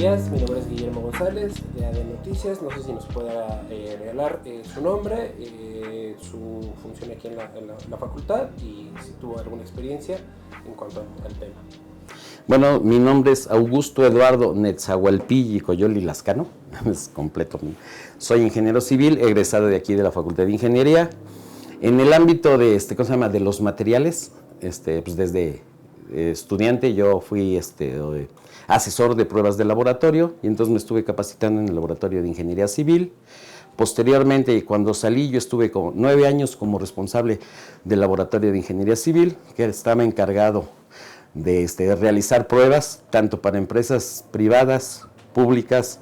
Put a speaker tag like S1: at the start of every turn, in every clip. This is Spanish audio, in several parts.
S1: días, mi nombre es Guillermo González de AD Noticias. No sé si nos pueda regalar su nombre, su función aquí en la facultad y si tuvo alguna experiencia en cuanto al tema.
S2: Bueno, mi nombre es Augusto Eduardo Netzahualpilli Coyoli Lascano, es completo. Soy ingeniero civil, egresado de aquí de la Facultad de Ingeniería. En el ámbito de, de los materiales, pues desde estudiante yo fui asesor de pruebas de laboratorio y entonces me estuve capacitando en el laboratorio de ingeniería civil. Posteriormente, cuando salí, yo estuve 9 años como responsable del laboratorio de ingeniería civil, que estaba encargado de realizar pruebas tanto para empresas privadas, públicas.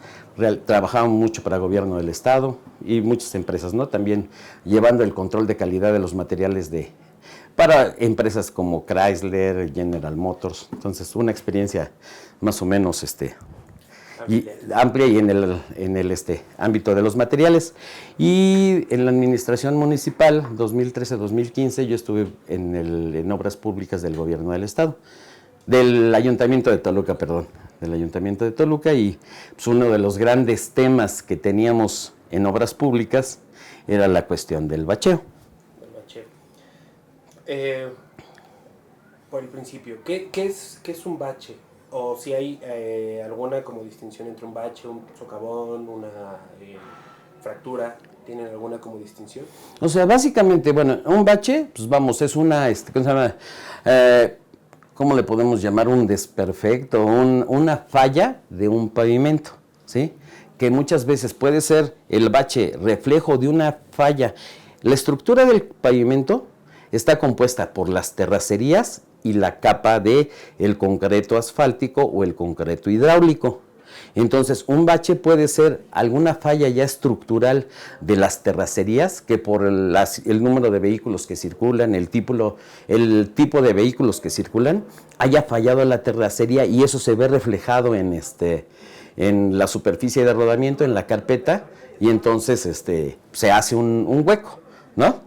S2: Trabajaba mucho para el gobierno del estado y muchas empresas, ¿no? También llevando el control de calidad de los materiales para empresas como Chrysler, General Motors. Entonces, una experiencia más o menos amplia y en el ámbito de los materiales. Y en la administración municipal, 2013-2015, yo estuve en obras públicas del gobierno del estado, del Ayuntamiento de Toluca, y pues, uno de los grandes temas que teníamos en obras públicas era la cuestión del bacheo.
S1: Por el principio, ¿qué es un bache? O si hay alguna como distinción entre un bache, un socavón, una fractura, ¿tienen alguna como distinción?
S2: O sea, básicamente, bueno, un bache, pues vamos, es una, ¿cómo se llama? ¿Cómo le podemos llamar? Un desperfecto, una falla de un pavimento, ¿sí? Que muchas veces puede ser el bache reflejo de una falla. La estructura del pavimento está compuesta por las terracerías y la capa de el concreto asfáltico o el concreto hidráulico. Entonces, un bache puede ser alguna falla ya estructural de las terracerías, que por el número de vehículos que circulan, el tipo de vehículos que circulan, haya fallado la terracería y eso se ve reflejado en la superficie de rodamiento, en la carpeta, y entonces se hace un hueco, ¿no?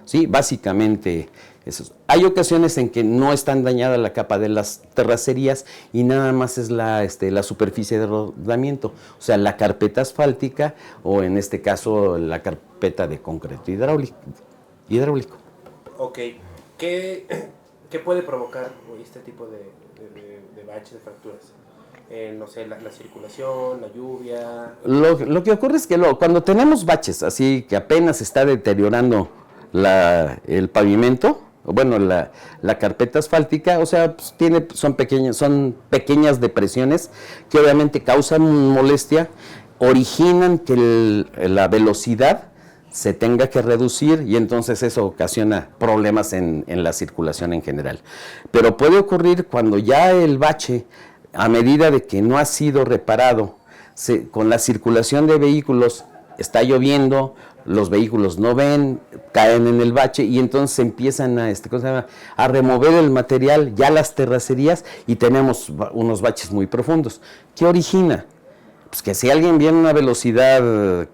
S2: Sí, básicamente eso. Hay ocasiones en que no están dañada la capa de las terracerías y nada más es la superficie de rodamiento, o sea, la carpeta asfáltica o en este caso la carpeta de concreto hidráulico.
S1: Ok, ¿qué puede provocar este tipo de baches, de fracturas? No sé, la circulación, la lluvia.
S2: Lo que ocurre es que cuando tenemos baches así que apenas está deteriorando el pavimento, bueno, la carpeta asfáltica, o sea, pues son pequeñas depresiones que obviamente causan molestia, originan que la velocidad se tenga que reducir y entonces eso ocasiona problemas en la circulación en general. Pero puede ocurrir cuando ya el bache, a medida de que no ha sido reparado, con la circulación de vehículos, está lloviendo, los vehículos no ven, caen en el bache y entonces empiezan a remover el material, ya las terracerías, y tenemos unos baches muy profundos. ¿Qué origina? Pues que si alguien viene a una velocidad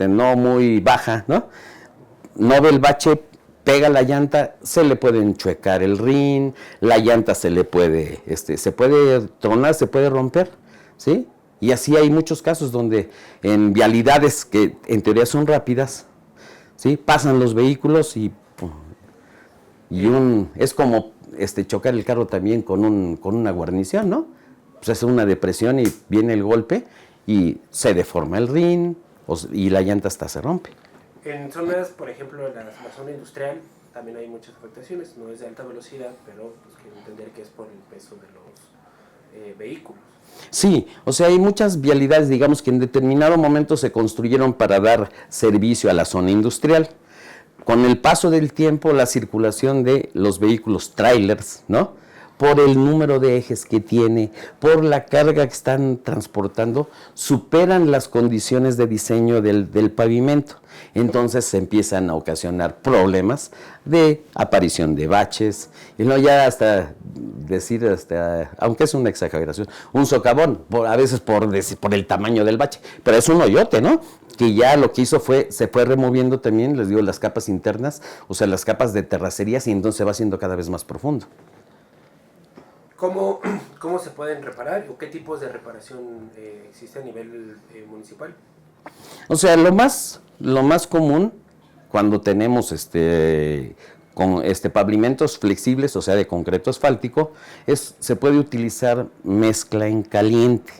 S2: no muy baja, no ve el bache, pega la llanta, se le puede enchuecar el rin, la llanta se puede tronar, se puede romper, ¿sí? Y así hay muchos casos donde en vialidades que en teoría son rápidas, ¿sí? Pasan los vehículos y es como chocar el carro también con una guarnición, ¿no? Pues es una depresión y viene el golpe y se deforma el rin y la llanta hasta se rompe.
S1: En zonas, por ejemplo, en la zona industrial, también hay muchas afectaciones. No es de alta velocidad, pero pues quiero entender que es por el peso de los vehículos.
S2: Sí, o sea, hay muchas vialidades, digamos, que en determinado momento se construyeron para dar servicio a la zona industrial. Con el paso del tiempo, la circulación de los vehículos trailers, ¿no? Por el número de ejes que tiene, por la carga que están transportando, superan las condiciones de diseño del pavimento. Entonces se empiezan a ocasionar problemas de aparición de baches, y no ya hasta decir, aunque es una exageración, un socavón, a veces por el tamaño del bache, pero es un hoyote, ¿no? Que ya lo que hizo se fue removiendo también, les digo, las capas internas, o sea, las capas de terracerías, y entonces va siendo cada vez más profundo.
S1: ¿Cómo se pueden reparar o qué tipos de reparación existe a nivel municipal?
S2: O sea, lo más común cuando tenemos pavimentos flexibles, o sea, de concreto asfáltico, se puede utilizar mezcla en caliente,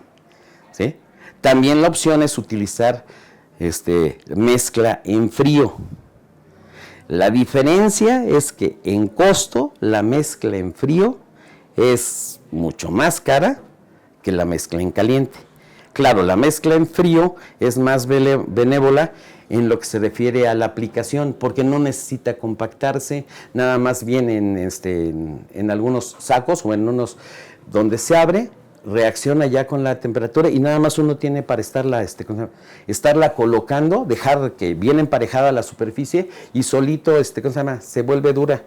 S2: ¿sí? También la opción es utilizar mezcla en frío. La diferencia es que en costo la mezcla en frío es mucho más cara que la mezcla en caliente. Claro, la mezcla en frío es más benévola en lo que se refiere a la aplicación, porque no necesita compactarse, nada más viene en algunos sacos o en unos donde se abre, reacciona ya con la temperatura y nada más uno tiene para estarla colocando, dejar que bien emparejada la superficie y solito se vuelve dura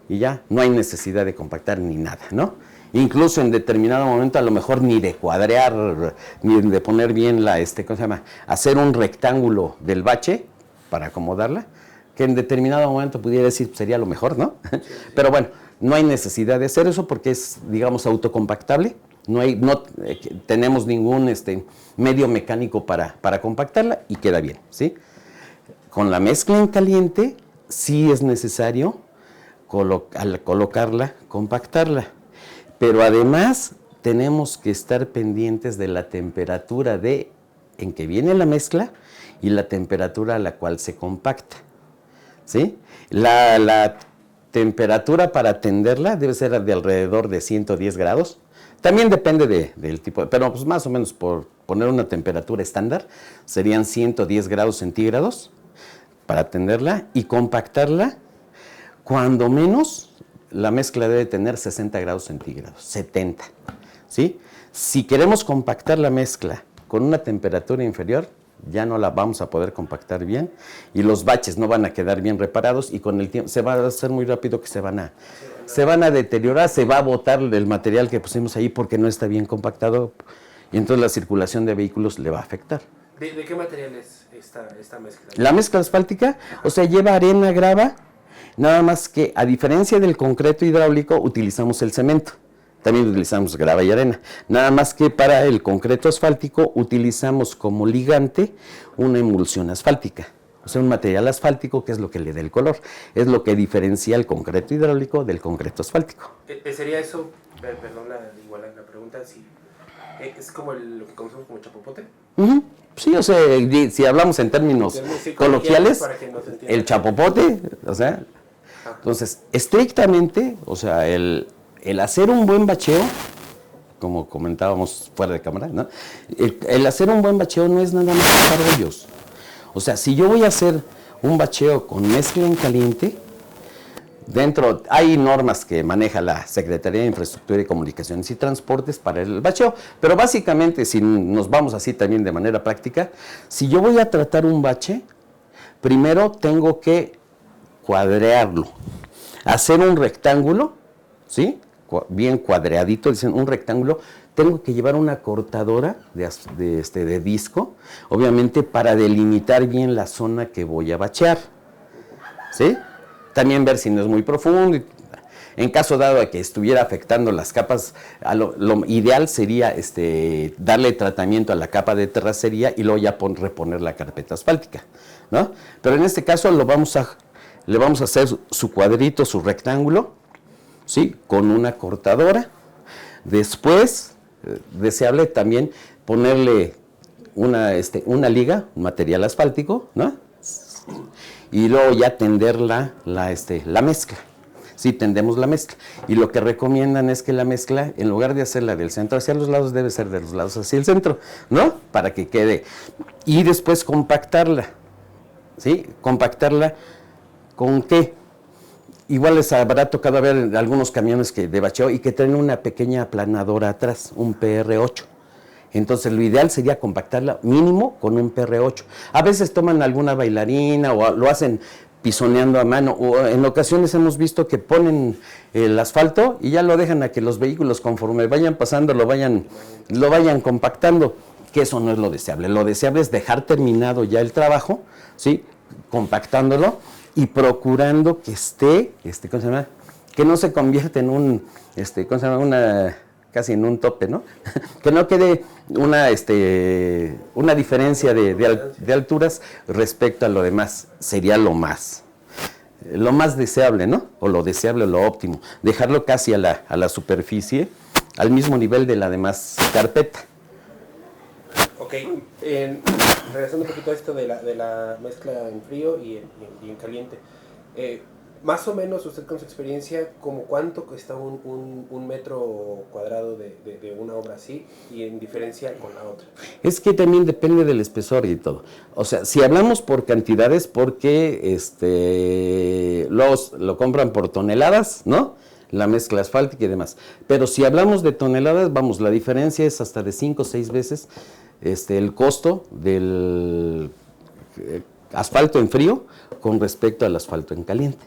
S2: y ya no hay necesidad de compactar ni nada, ¿no? Incluso en determinado momento a lo mejor ni de cuadrear, ni de poner bien hacer un rectángulo del bache para acomodarla, que en determinado momento pudiera decir sería lo mejor, ¿no? Sí, sí. Pero bueno, no hay necesidad de hacer eso porque es, digamos, autocompactable. No tenemos ningún medio mecánico para compactarla y queda bien, ¿sí? Con la mezcla en caliente sí es necesario al colocarla, compactarla. Pero además tenemos que estar pendientes de la temperatura en que viene la mezcla y la temperatura a la cual se compacta, ¿sí? La temperatura para tenderla debe ser de alrededor de 110 grados. También depende del tipo, pero pues más o menos por poner una temperatura estándar, serían 110 grados centígrados para tenderla y compactarla, cuando menos la mezcla debe tener 60 grados centígrados, 70, ¿sí? Si queremos compactar la mezcla con una temperatura inferior, ya no la vamos a poder compactar bien y los baches no van a quedar bien reparados y con el tiempo se va a hacer muy rápido que se van a deteriorar, se va a botar el material que pusimos ahí porque no está bien compactado y entonces la circulación de vehículos le va a afectar.
S1: ¿De qué material es esta mezcla?
S2: La mezcla asfáltica, o sea, lleva arena, grava, nada más que a diferencia del concreto hidráulico utilizamos el cemento. También utilizamos grava y arena. Nada más que para el concreto asfáltico utilizamos como ligante una emulsión asfáltica. O sea, un material asfáltico que es lo que le da el color. Es lo que diferencia el concreto hidráulico del concreto asfáltico.
S1: ¿Sería eso, perdón la pregunta, si es como lo que conocemos como chapopote?
S2: Uh-huh. Sí, o sea, si hablamos en términos coloquiales, el chapopote, o sea, entonces, estrictamente, o sea, el hacer un buen bacheo, como comentábamos fuera de cámara, ¿no? El hacer un buen bacheo no es nada más tapar hoyos. O sea, si yo voy a hacer un bacheo con mezcla en caliente, hay normas que maneja la Secretaría de Infraestructura y Comunicaciones y Transportes para el bacheo, pero básicamente, si nos vamos así también de manera práctica, si yo voy a tratar un bache, primero tengo que cuadrearlo, hacer un rectángulo, ¿sí? Bien cuadreadito, dicen un rectángulo, tengo que llevar una cortadora de disco, obviamente para delimitar bien la zona que voy a bachear, ¿sí? También ver si no es muy profundo. En caso dado de que estuviera afectando las capas, lo ideal sería darle tratamiento a la capa de terracería y luego ya reponer la carpeta asfáltica, ¿no? Pero en este caso le vamos a hacer su cuadrito, su rectángulo, ¿sí? Con una cortadora. Después, deseable también ponerle una liga, un material asfáltico, ¿no? Y luego ya tender la mezcla. Sí, tendemos la mezcla. Y lo que recomiendan es que la mezcla, en lugar de hacerla del centro hacia los lados, debe ser de los lados hacia el centro, ¿no? Para que quede. Y después compactarla, ¿sí? Compactarla, ¿con qué? Igual les habrá tocado ver algunos camiones de bacheo y que traen una pequeña aplanadora atrás, un PR8. Entonces lo ideal sería compactarla mínimo con un PR8. A veces toman alguna bailarina o lo hacen pisoneando a mano, o en ocasiones hemos visto que ponen el asfalto y ya lo dejan a que los vehículos conforme vayan pasando lo vayan compactando, que eso no es lo deseable. Lo deseable es dejar terminado ya el trabajo, ¿sí? Compactándolo y procurando que que no se convierte en un, ¿cómo se llama? Casi en un tope, ¿no? Que no quede una diferencia de alturas respecto a lo demás. Sería lo más deseable, ¿no? O lo deseable o lo óptimo. Dejarlo casi a la superficie, al mismo nivel de la demás carpeta.
S1: Ok, regresando un poquito a esto de la mezcla en frío y en caliente. Más o menos, usted con su experiencia, ¿como cuánto cuesta un metro cuadrado de una obra así y en diferencia con la otra?
S2: Es que también depende del espesor y todo. O sea, si hablamos por cantidades, porque lo compran por toneladas, ¿no? La mezcla asfáltica y demás. Pero si hablamos de toneladas, vamos, la diferencia es hasta de 5 o 6 veces el costo del asfalto en frío con respecto al asfalto en caliente.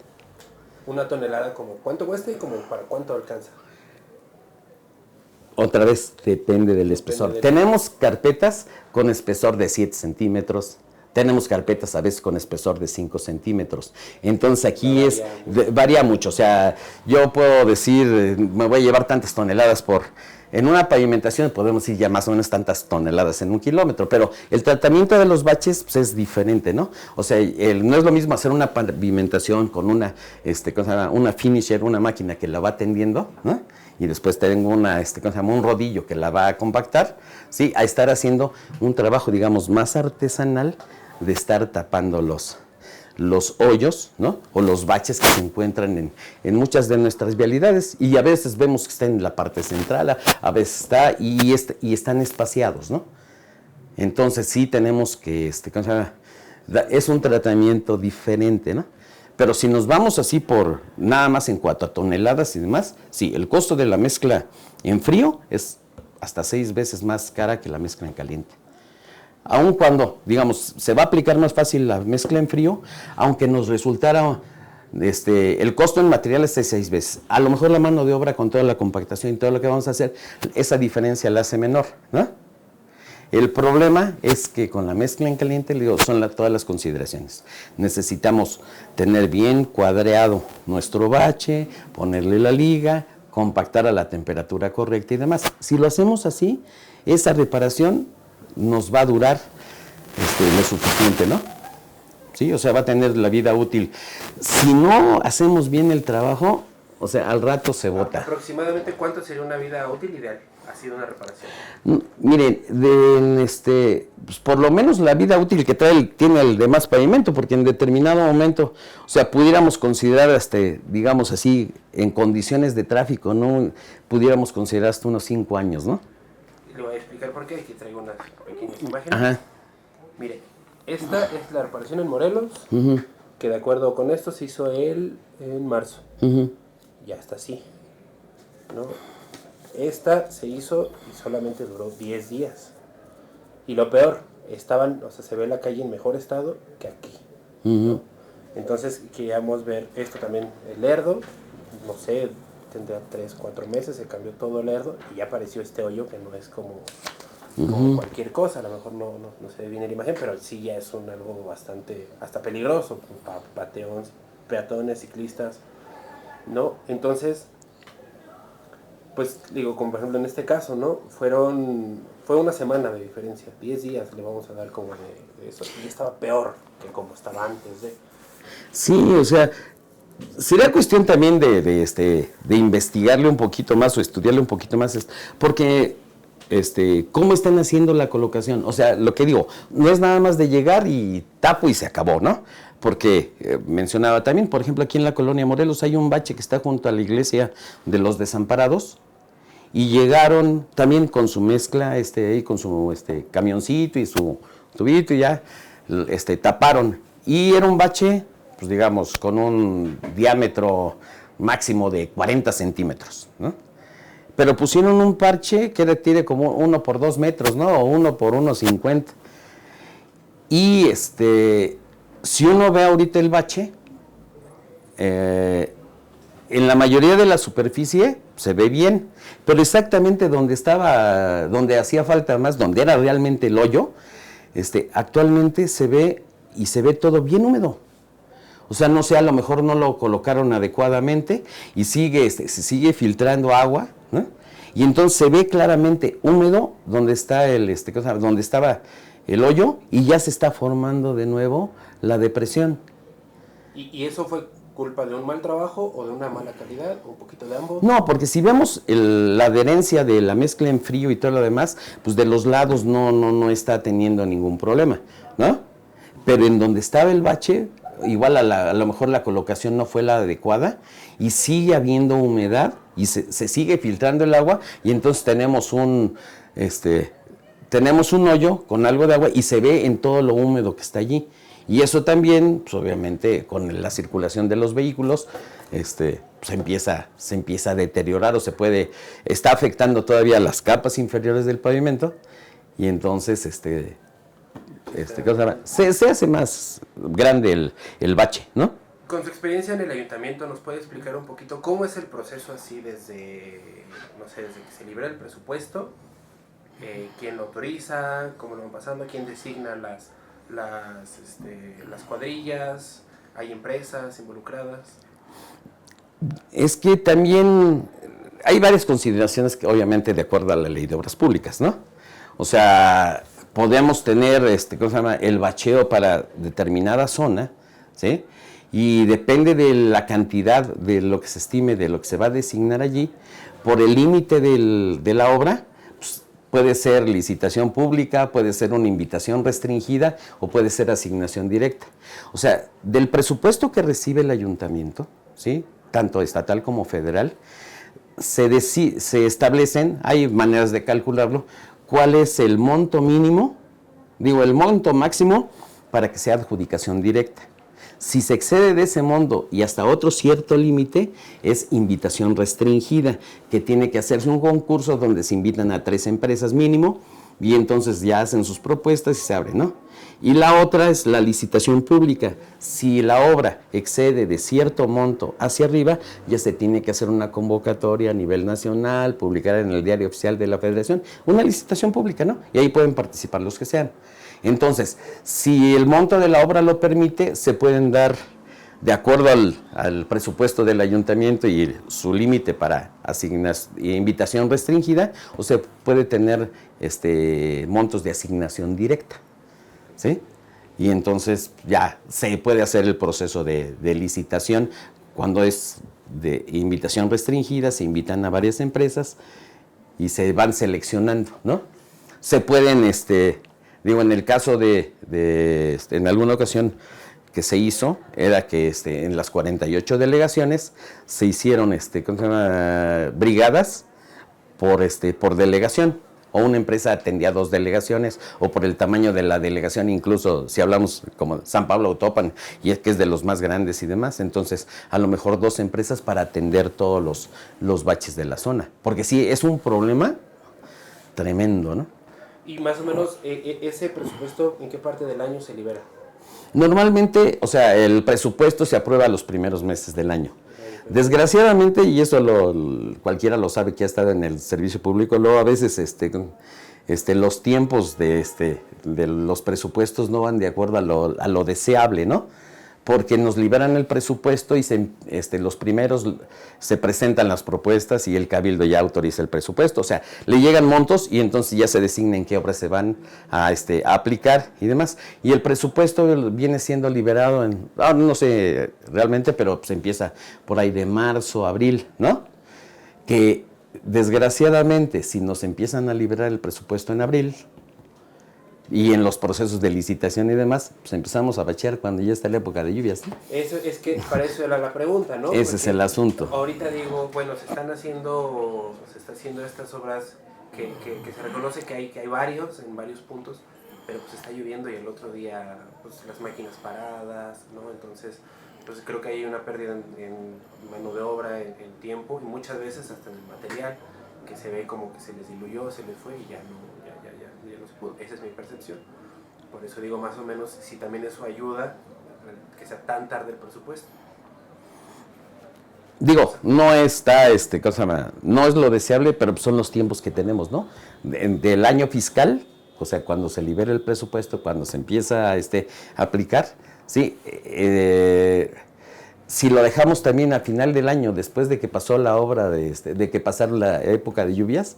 S1: Una tonelada, como ¿cuánto cuesta y como para cuánto alcanza?
S2: Otra vez, depende del espesor. Tenemos carpetas con espesor de 7 centímetros, tenemos carpetas a veces con espesor de 5 centímetros. Entonces aquí varía mucho. O sea, yo puedo decir, me voy a llevar tantas toneladas en una pavimentación podemos ir ya más o menos tantas toneladas en un kilómetro, pero el tratamiento de los baches pues, es diferente, ¿no? O sea, no es lo mismo hacer una pavimentación con una finisher, una máquina que la va tendiendo, ¿no? Y después tengo un rodillo que la va a compactar, ¿sí? A estar haciendo un trabajo, digamos, más artesanal de estar tapando los hoyos, ¿no? O los baches que se encuentran en muchas de nuestras vialidades, y a veces vemos que está en la parte central, a veces está y están espaciados, ¿no? Entonces sí tenemos que, es un tratamiento diferente, ¿no? Pero si nos vamos así por nada más en cuanto a toneladas y demás, sí, el costo de la mezcla en frío es hasta 6 veces más cara que la mezcla en caliente. Aun cuando, digamos, se va a aplicar más fácil la mezcla en frío, aunque nos resultara el costo en materiales es 6 veces. A lo mejor la mano de obra con toda la compactación y todo lo que vamos a hacer, esa diferencia la hace menor, ¿no? El problema es que con la mezcla en caliente, son todas las consideraciones. Necesitamos tener bien cuadreado nuestro bache, ponerle la liga, compactar a la temperatura correcta y demás. Si lo hacemos así, esa reparación nos va a durar lo suficiente, ¿no? Sí, o sea, va a tener la vida útil. Si no hacemos bien el trabajo, o sea, al rato se bota.
S1: ¿Aproximadamente cuánto sería una vida útil ideal? Así de una reparación.
S2: Miren, pues por lo menos la vida útil que tiene el demás pavimento, porque en determinado momento, o sea, pudiéramos considerar digamos así, en condiciones de tráfico, ¿no? Pudiéramos considerar hasta unos 5 años, ¿no?
S1: Le voy a explicar por qué. Aquí traigo unas pequeñas imágenes.
S2: Ajá.
S1: Mire, esta es la reparación en Morelos,
S2: Uh-huh.
S1: que de acuerdo con esto se hizo en marzo.
S2: Uh-huh.
S1: Ya está así, ¿no? Esta se hizo y solamente duró 10 días. Y lo peor, se ve la calle en mejor estado que aquí, ¿no?
S2: Uh-huh.
S1: Entonces queríamos ver esto también, el lerdo, no sé, tendría 3, 4 meses, se cambió todo el lerdo y ya apareció este hoyo que no es como cualquier cosa. A lo mejor no se ve bien en la imagen, pero sí ya es algo bastante, hasta peligroso para peatones, ciclistas, ¿no? Entonces, pues digo, como por ejemplo en este caso, ¿no? Fue una semana de diferencia, 10 días le vamos a dar como de eso, y estaba peor que como estaba antes de...
S2: Sí, o sea, sería cuestión también de investigarle un poquito más o estudiarle un poquito más, porque cómo están haciendo la colocación. O sea, lo que digo, no es nada más de llegar y tapo y se acabó, ¿no? Porque mencionaba también, por ejemplo, aquí en la colonia Morelos hay un bache que está junto a la iglesia de los Desamparados, y llegaron también con su mezcla, ahí con su camioncito y su tubito, y ya taparon. Y era un bache, pues digamos, con un diámetro máximo de 40 centímetros, ¿no? Pero pusieron un parche que tiene como 1 por 2 metros, ¿no? O 1 por 1.50. Y si uno ve ahorita el bache, en la mayoría de la superficie se ve bien, pero exactamente donde hacía falta más, donde era realmente el hoyo, actualmente se ve todo bien húmedo. O sea, no sé, a lo mejor no lo colocaron adecuadamente y se sigue filtrando agua, ¿no? Y entonces se ve claramente húmedo donde está donde estaba el hoyo y ya se está formando de nuevo la depresión.
S1: ¿Y eso fue culpa de un mal trabajo o de una mala calidad o un poquito de ambos?
S2: No, porque si vemos la adherencia de la mezcla en frío y todo lo demás, pues de los lados no está teniendo ningún problema, ¿no? Pero en donde estaba el bache, igual a lo mejor la colocación no fue la adecuada y sigue habiendo humedad y se sigue filtrando el agua y entonces tenemos un hoyo con algo de agua y se ve en todo lo húmedo que está allí. Y eso también, pues obviamente, con la circulación de los vehículos, se empieza a deteriorar o está afectando todavía las capas inferiores del pavimento y entonces, se hace más grande el bache, ¿no?
S1: Con su experiencia en el ayuntamiento, ¿nos puede explicar un poquito cómo es el proceso así desde que se libera el presupuesto? ¿Quién lo autoriza? ¿Cómo lo van pasando? ¿Quién designa las cuadrillas? ¿Hay empresas involucradas?
S2: Es que también hay varias consideraciones que obviamente de acuerdo a la ley de obras públicas, ¿no? O sea, podemos tener el bacheo para determinada zona, ¿sí? Y depende de la cantidad de lo que se estime, de lo que se va a designar allí, por el límite de la obra, pues, puede ser licitación pública, puede ser una invitación restringida o puede ser asignación directa. O sea, del presupuesto que recibe el ayuntamiento, ¿sí?, tanto estatal como federal, se establecen, hay maneras de calcularlo, cuál es el monto mínimo, el monto máximo para que sea adjudicación directa. Si se excede de ese monto y hasta otro cierto límite, es invitación restringida, que tiene que hacerse un concurso donde se invitan a 3 empresas mínimo y entonces ya hacen sus propuestas y se abre, ¿no? Y la otra es la licitación pública. Si la obra excede de cierto monto hacia arriba, ya se tiene que hacer una convocatoria a nivel nacional, publicar en el Diario Oficial de la Federación, una licitación pública, ¿no? Y ahí pueden participar los que sean. Entonces, si el monto de la obra lo permite, se pueden dar, de acuerdo al presupuesto del ayuntamiento y su límite para invitación restringida, o se puede tener montos de asignación directa, ¿sí? Y entonces ya se puede hacer el proceso de licitación. Cuando es de invitación restringida, se invitan a varias empresas y se van seleccionando, ¿no? Se pueden, en el caso en alguna ocasión que se hizo, era que en las 48 delegaciones se hicieron brigadas por delegación, o una empresa atendía 2 delegaciones, o por el tamaño de la delegación, incluso si hablamos como San Pablo Autopan, y es que es de los más grandes y demás, entonces a lo mejor 2 empresas para atender todos los baches de la zona, porque sí, es un problema tremendo, ¿no?
S1: Y más o menos, ese presupuesto, ¿en qué parte del año se libera?
S2: Normalmente, o sea, el presupuesto se aprueba los primeros meses del año. Desgraciadamente, y eso cualquiera lo sabe que ha estado en el servicio público, luego a veces los tiempos de los presupuestos no van de acuerdo a lo deseable, ¿no? Porque nos liberan el presupuesto y los primeros se presentan las propuestas y el cabildo ya autoriza el presupuesto. O sea, le llegan montos y entonces ya se designa en qué obras se van a aplicar y demás. Y el presupuesto viene siendo liberado no sé realmente, pero pues empieza por ahí de marzo, abril, ¿no? Que desgraciadamente, si nos empiezan a liberar el presupuesto en abril, y en los procesos de licitación y demás, pues empezamos a bachear cuando ya está la época de lluvias, ¿no?
S1: Eso es que para eso era la pregunta, ¿no?
S2: Ese es el asunto.
S1: Ahorita digo, bueno, se está haciendo estas obras que se reconoce que hay varios, en varios puntos, pero pues está lloviendo y el otro día, pues las máquinas paradas, ¿no? Entonces, pues creo que hay una pérdida en mano de obra, en tiempo, y muchas veces hasta en el material, que se ve como que se les diluyó, se les fue y ya no se pudo. Esa es mi percepción. Por eso digo más o menos si también eso ayuda a que sea tan tarde el presupuesto.
S2: Digo, no está, no es lo deseable, pero son los tiempos que tenemos, ¿no? Del año fiscal, o sea, cuando se libera el presupuesto, cuando se empieza a aplicar, sí, si lo dejamos también a final del año, después de que pasó la obra, de que pasaron la época de lluvias,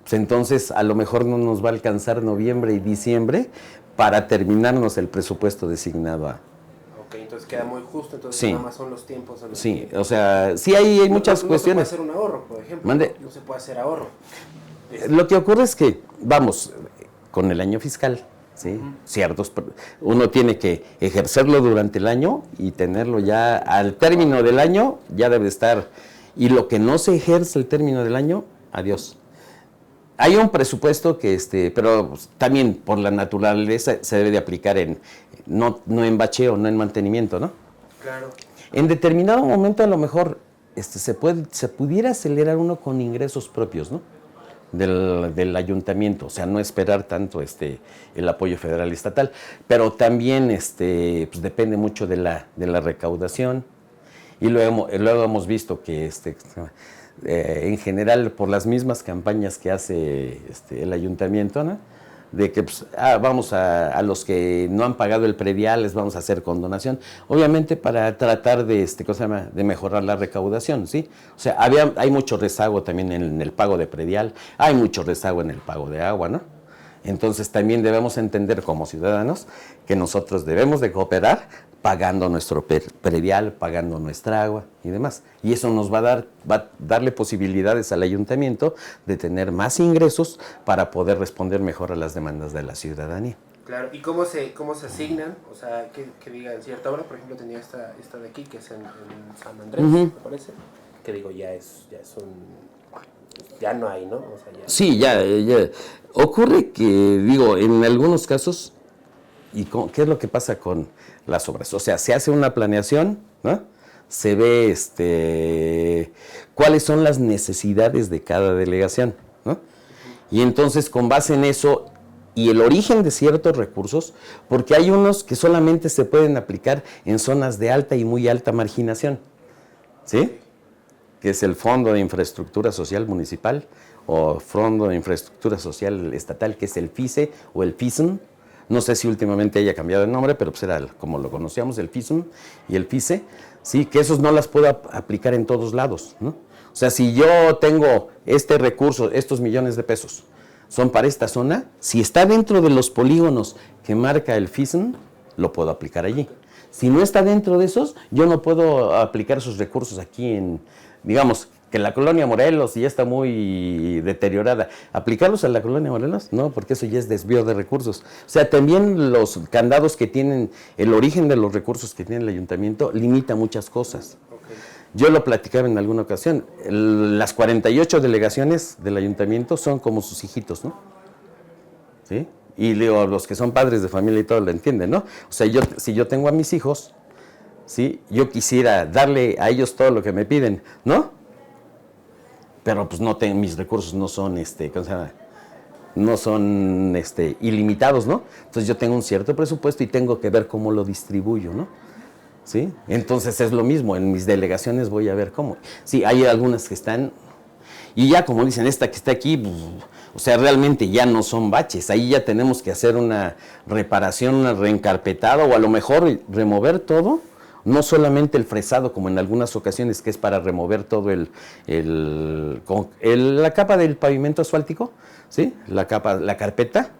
S2: pues entonces a lo mejor no nos va a alcanzar noviembre y diciembre para terminarnos el presupuesto designado a...
S1: Ok, entonces queda muy justo, entonces
S2: Sí.
S1: nada más son los tiempos. En los
S2: Sí,
S1: que...
S2: o sea, sí hay muchas cuestiones.
S1: No se puede hacer un ahorro, por ejemplo.
S2: Mande.
S1: No se puede hacer ahorro.
S2: Lo que ocurre es que, vamos, con el año fiscal, ¿sí? Uno tiene que ejercerlo durante el año y tenerlo ya al término del año, ya debe estar. Y lo que no se ejerce al término del año, adiós. Hay un presupuesto que, pero pues, también por la naturaleza se debe de aplicar no en bacheo, no en mantenimiento, ¿no?
S1: Claro.
S2: En determinado momento a lo mejor se pudiera acelerar uno con ingresos propios, ¿no? Del ayuntamiento, o sea, no esperar tanto el apoyo federal y estatal, pero también pues depende mucho de la recaudación. Y luego hemos visto que en general por las mismas campañas que hace el ayuntamiento, ¿no? De que pues, vamos a los que no han pagado el predial, les vamos a hacer condonación, obviamente para tratar de mejorar la recaudación, ¿sí? O sea, hay mucho rezago también en el pago de predial, hay mucho rezago en el pago de agua, ¿no? Entonces también debemos entender como ciudadanos que nosotros debemos de cooperar pagando nuestro predial, pagando nuestra agua y demás. Y eso nos va a darle posibilidades al ayuntamiento de tener más ingresos para poder responder mejor a las demandas de la ciudadanía.
S1: Claro, ¿y cómo se asignan? O sea, que digan cierta hora, por ejemplo, tenía esta de aquí, que es en San Andrés, me parece, que digo, ya es ya no hay, ¿no? O sea, ya...
S2: Sí, ya. Ocurre que, digo, en algunos casos, ¿qué es lo que pasa con las obras? O sea, se hace una planeación, ¿no? Se ve cuáles son las necesidades de cada delegación, ¿no? Y entonces, con base en eso y el origen de ciertos recursos, porque hay unos que solamente se pueden aplicar en zonas de alta y muy alta marginación, ¿sí? Que es el Fondo de Infraestructura Social Municipal o Fondo de Infraestructura Social Estatal, que es el FICE o el FISM. No sé si últimamente haya cambiado el nombre, pero pues era como lo conocíamos, el FISM y el FICE, ¿sí? Que esos no las puedo aplicar en todos lados, ¿no? O sea, si yo tengo este recurso, estos millones de pesos, son para esta zona, si está dentro de los polígonos que marca el FISM, lo puedo aplicar allí. Si no está dentro de esos, yo no puedo aplicar esos recursos aquí digamos, que la colonia Morelos ya está muy deteriorada. ¿Aplicarlos a la colonia Morelos? No, porque eso ya es desvío de recursos. O sea, también los candados que tienen, el origen de los recursos que tiene el ayuntamiento, limita muchas cosas.
S1: Okay.
S2: Yo lo platicaba en alguna ocasión. Las 48 delegaciones del ayuntamiento son como sus hijitos, ¿no? ¿Sí? Y digo, los que son padres de familia y todo lo entienden, ¿no? O sea, si yo tengo a mis hijos, ¿sí? Yo quisiera darle a ellos todo lo que me piden, ¿no? Pero pues mis recursos no son, ¿cómo se llama? No son ilimitados, ¿no? Entonces yo tengo un cierto presupuesto y tengo que ver cómo lo distribuyo, ¿no? ¿Sí? Entonces es lo mismo, en mis delegaciones voy a ver cómo. Sí, hay algunas que están, y ya como dicen, esta que está aquí, pues, o sea, realmente ya no son baches, ahí ya tenemos que hacer una reparación, una reencarpetada, o a lo mejor remover todo, no solamente el fresado, como en algunas ocasiones, que es para remover todo la capa del pavimento asfáltico, ¿sí? La carpeta.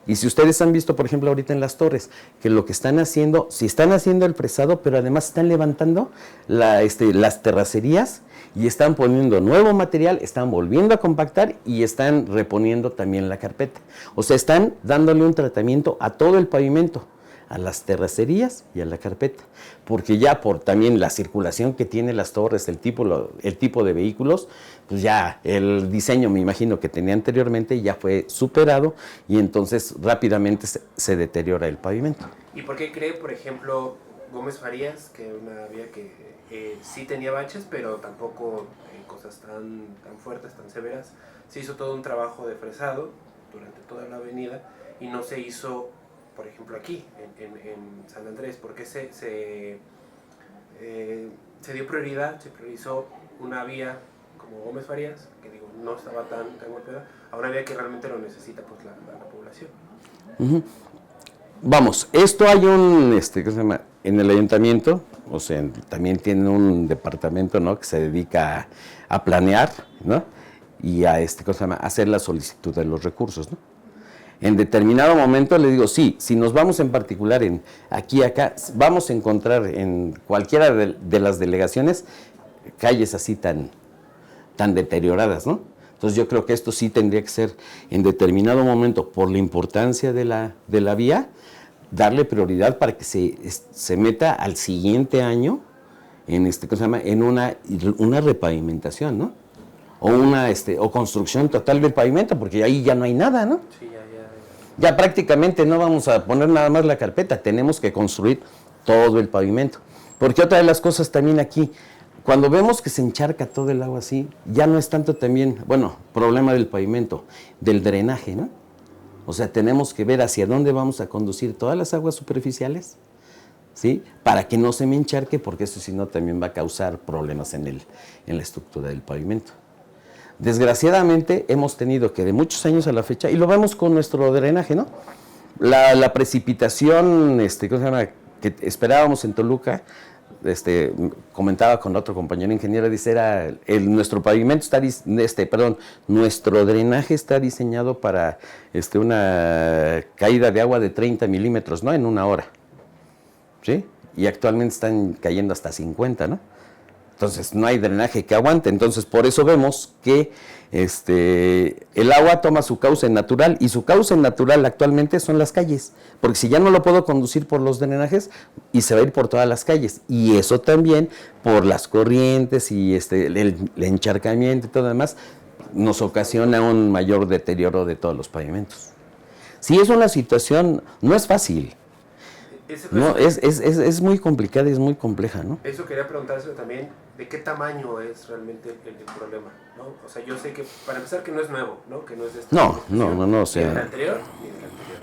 S2: Y si ustedes han visto, por ejemplo, ahorita en las torres, que lo que están haciendo, si están haciendo el fresado, pero además están levantando las terracerías y están poniendo nuevo material, están volviendo a compactar y están reponiendo también la carpeta. O sea, están dándole un tratamiento a todo el pavimento, a las terracerías y a la carpeta, porque ya por también la circulación que tienen las torres, el tipo de vehículos, pues ya el diseño, me imagino, que tenía anteriormente ya fue superado y entonces rápidamente se deteriora el pavimento.
S1: ¿Y por qué cree, por ejemplo, Gómez Farías, que una vía que sí tenía baches, pero tampoco cosas tan fuertes, tan severas, se hizo todo un trabajo de fresado durante toda la avenida y no se hizo, por ejemplo, aquí, en San Andrés? Porque se dio prioridad, se priorizó una vía como Gómez Farías, que digo, no estaba tan golpeada, a una vía que realmente lo necesita pues la población.
S2: Vamos, esto hay un, ¿qué se llama? En el ayuntamiento, o sea, también tiene un departamento, ¿no? Que se dedica a planear, ¿no? Y a, ¿qué se llama? Hacer la solicitud de los recursos, ¿no? En determinado momento le digo, sí, si nos vamos en particular en aquí, acá, vamos a encontrar en cualquiera de las delegaciones calles así tan deterioradas, ¿no? Entonces yo creo que esto sí tendría que ser en determinado momento, por la importancia de la vía, darle prioridad para que se meta al siguiente año en ¿qué se llama? En una repavimentación, ¿no? O construcción total del pavimento, porque ahí ya no hay nada, ¿no?
S1: Sí,
S2: Ya prácticamente no vamos a poner nada más la carpeta, tenemos que construir todo el pavimento. Porque otra de las cosas también aquí, cuando vemos que se encharca todo el agua así, ya no es tanto también, bueno, problema del pavimento, del drenaje, ¿no? O sea, tenemos que ver hacia dónde vamos a conducir todas las aguas superficiales, ¿sí? Para que no se me encharque, porque eso si no también va a causar problemas en la estructura del pavimento. Desgraciadamente hemos tenido que de muchos años a la fecha, y lo vemos con nuestro drenaje, ¿no? La precipitación, ¿cómo se llama? Que esperábamos en Toluca, comentaba con otro compañero ingeniero, dice, nuestro pavimento nuestro drenaje está diseñado para una caída de agua de 30 milímetros, ¿no? En una hora, ¿sí? Y actualmente están cayendo hasta 50, ¿no? Entonces no hay drenaje que aguante, entonces por eso vemos que el agua toma su cauce natural, y su cauce natural actualmente son las calles, porque si ya no lo puedo conducir por los drenajes, y se va a ir por todas las calles, y eso también por las corrientes y el encharcamiento y todo lo demás, nos ocasiona un mayor deterioro de todos los pavimentos. Sí, es una situación, no es fácil. No, es muy complicada y es muy compleja, ¿no?
S1: Eso quería preguntarse también, ¿de qué tamaño es realmente el problema? ¿No? O sea, yo sé que, para empezar, que no es nuevo, ¿no? Que no es de esta
S2: No, o sea...
S1: Ni del anterior,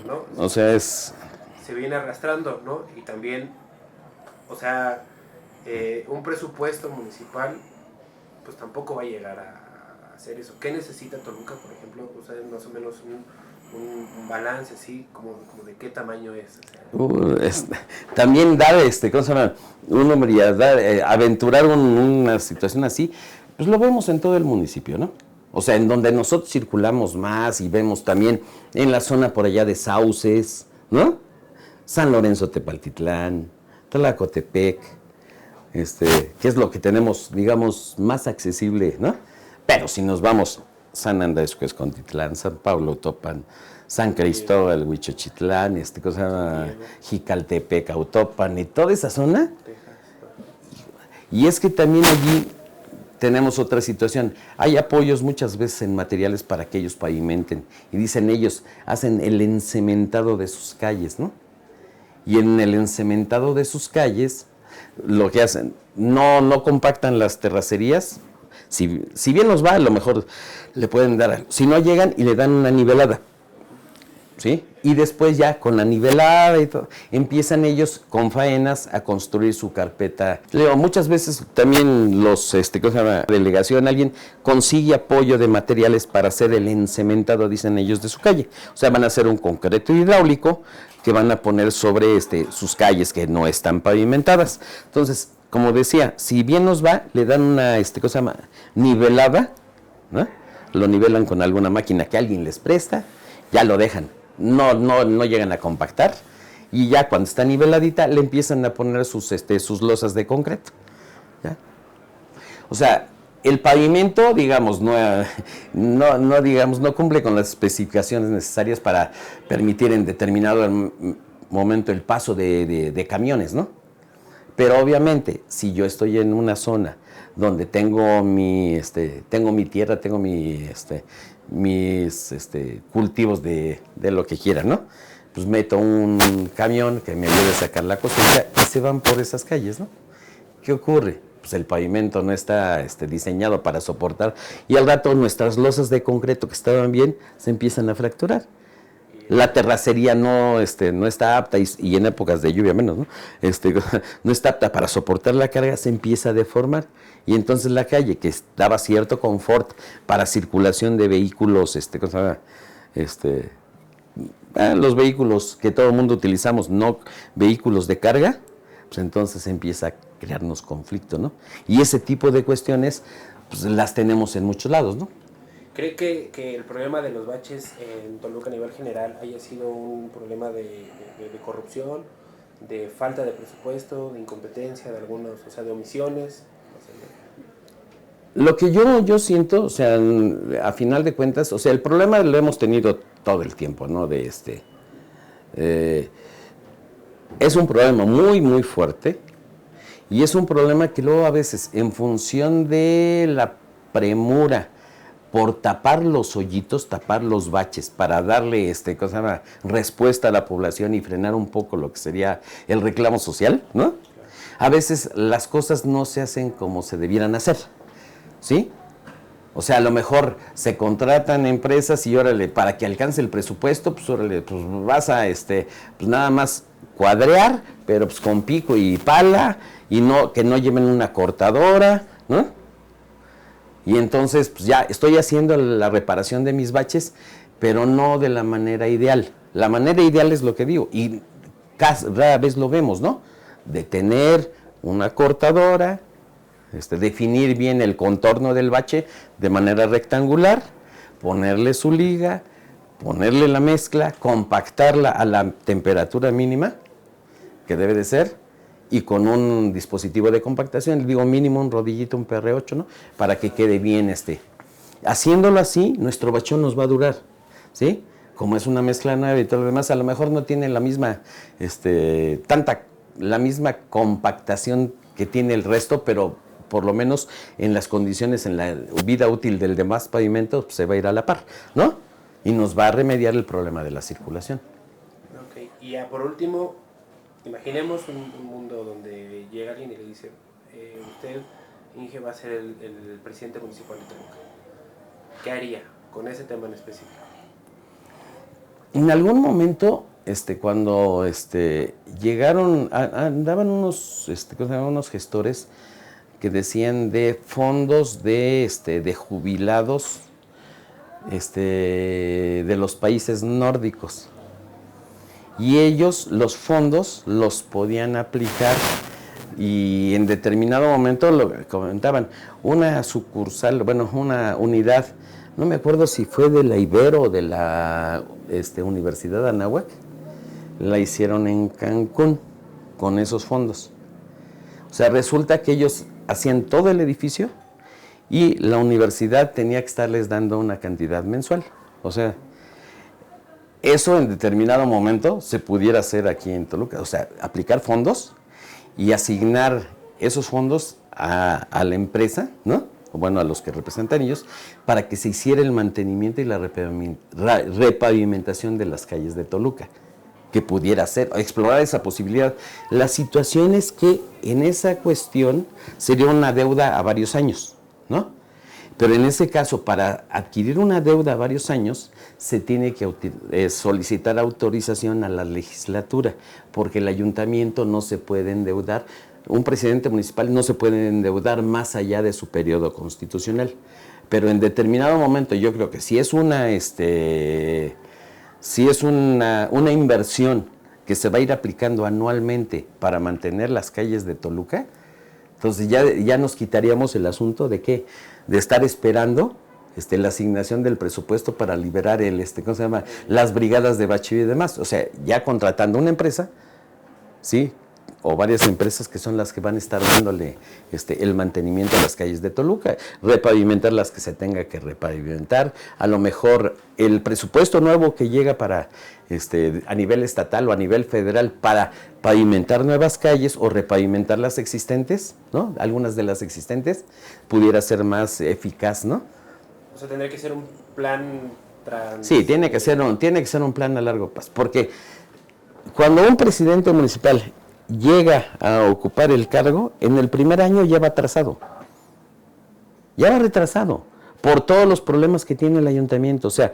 S1: ¿no?
S2: O sea, es...
S1: Se viene arrastrando, ¿no? Y también, o sea, un presupuesto municipal, pues tampoco va a llegar a hacer eso. ¿Qué necesita Toluca, por ejemplo? O sea, más o menos un balance así, como de qué tamaño es. O sea,
S2: también dar, ¿cómo se llama? Aventurar una situación así, pues lo vemos en todo el municipio, ¿no? O sea, en donde nosotros circulamos más y vemos también en la zona por allá de Sauces, ¿no? San Lorenzo Tepaltitlán, Tlacotepec, que es lo que tenemos, digamos, más accesible, ¿no? Pero si nos vamos San Andrés Cuescontitlán, San Pablo Topan, San Cristóbal, Huichochitlán, Jicaltepec, Autopan y toda esa zona. Y es que también allí tenemos otra situación. Hay apoyos muchas veces en materiales para que ellos pavimenten. Y dicen ellos, hacen el encementado de sus calles, ¿no? Y en el encementado de sus calles, lo que hacen, no compactan las terracerías. Si bien nos va, a lo mejor le pueden dar, si no llegan y le dan una nivelada, ¿sí? Y después ya con la nivelada y todo, empiezan ellos con faenas a construir su carpeta. Muchas veces también ¿cómo se llama? Delegación, alguien consigue apoyo de materiales para hacer el encementado, dicen ellos, de su calle. O sea, van a hacer un concreto hidráulico que van a poner sobre sus calles que no están pavimentadas. Entonces, como decía, si bien nos va, le dan una ¿cómo se llama? Nivelada, ¿no? Lo nivelan con alguna máquina que alguien les presta, ya lo dejan, no llegan a compactar, y ya cuando está niveladita le empiezan a poner sus losas de concreto, ¿ya? O sea, el pavimento, digamos, no cumple con las especificaciones necesarias para permitir en determinado momento el paso de camiones, ¿no? Pero obviamente, si yo estoy en una zona donde tengo mi tierra, tengo mis cultivos de lo que quiera, ¿no? Pues meto un camión que me ayude a sacar la cosecha y se van por esas calles, ¿no? ¿Qué ocurre? Pues el pavimento no está diseñado para soportar, y al rato nuestras losas de concreto que estaban bien se empiezan a fracturar. La terracería no está apta, y en épocas de lluvia menos, ¿no? No está apta para soportar la carga, se empieza a deformar. Y entonces la calle, que daba cierto confort para circulación de vehículos, los vehículos que todo el mundo utilizamos, no vehículos de carga, pues entonces empieza a crearnos conflicto, ¿no? Y ese tipo de cuestiones, pues las tenemos en muchos lados, ¿no?
S1: ¿Cree que el problema de los baches en Toluca a nivel general haya sido un problema de corrupción, de falta de presupuesto, de incompetencia de algunos, o sea, de omisiones?
S2: Lo que yo siento, o sea, a final de cuentas, o sea, el problema lo hemos tenido todo el tiempo, ¿no? Es un problema muy, muy fuerte y es un problema que luego a veces, en función de la premura por tapar los hoyitos, tapar los baches, para darle respuesta a la población y frenar un poco lo que sería el reclamo social, ¿no? A veces las cosas no se hacen como se debieran hacer, ¿sí? O sea, a lo mejor se contratan empresas y órale, para que alcance el presupuesto, pues órale, pues vas a pues nada más cuadrear, pero pues con pico y pala, y no, que no lleven una cortadora, ¿no? Y entonces, pues ya estoy haciendo la reparación de mis baches, pero no de la manera ideal. La manera ideal es lo que digo, y rara vez lo vemos, ¿no? De tener una cortadora, definir bien el contorno del bache de manera rectangular, ponerle su liga, ponerle la mezcla, compactarla a la temperatura mínima que debe de ser, y con un dispositivo de compactación, digo mínimo un rodillito, un PR8, ¿no? Para que quede bien Haciéndolo así, nuestro bachón nos va a durar, ¿sí? Como es una mezcla nueva y todo lo demás, a lo mejor no tiene la misma, la misma compactación que tiene el resto, pero por lo menos en las condiciones, en la vida útil del demás pavimento, pues, se va a ir a la par, ¿no? Y nos va a remediar el problema de la circulación.
S1: Ok, y ya por último, imaginemos un mundo donde llega alguien y le dice, usted, Inge, va a ser el presidente municipal de Toluca. ¿Qué haría con ese tema en específico?
S2: En algún momento, cuando llegaron, andaban unos gestores que decían de fondos de jubilados de los países nórdicos. Y ellos los fondos los podían aplicar y en determinado momento, lo comentaban, una sucursal, bueno, una unidad, no me acuerdo si fue de la Ibero o de la Universidad de Anáhuac, la hicieron en Cancún con esos fondos. O sea, resulta que ellos hacían todo el edificio y la universidad tenía que estarles dando una cantidad mensual. O sea, eso en determinado momento se pudiera hacer aquí en Toluca. O sea, aplicar fondos y asignar esos fondos a la empresa, ¿no? O bueno, a los que representan ellos, para que se hiciera el mantenimiento y la repavimentación de las calles de Toluca, que pudiera ser, explorar esa posibilidad. La situación es que en esa cuestión sería una deuda a varios años, ¿no? Pero en ese caso, para adquirir una deuda a varios años, se tiene que solicitar autorización a la legislatura, porque el ayuntamiento no se puede endeudar, un presidente municipal no se puede endeudar más allá de su periodo constitucional. Pero en determinado momento, yo creo que si es una inversión que se va a ir aplicando anualmente para mantener las calles de Toluca, entonces ya nos quitaríamos el asunto de ¿qué? De estar esperando la asignación del presupuesto para liberar las brigadas de bacheo y demás. O sea, ya contratando una empresa, ¿sí? O varias empresas que son las que van a estar dándole el mantenimiento a las calles de Toluca, repavimentar las que se tenga que repavimentar, a lo mejor el presupuesto nuevo que llega para a nivel estatal o a nivel federal para pavimentar nuevas calles o repavimentar las existentes, ¿no? Algunas de las existentes pudiera ser más eficaz, ¿no?
S1: O sea, tendría que ser un plan
S2: Sí, tiene que ser un plan a largo plazo, porque cuando un presidente municipal llega a ocupar el cargo, en el primer año ya va atrasado. Ya va retrasado por todos los problemas que tiene el ayuntamiento. O sea,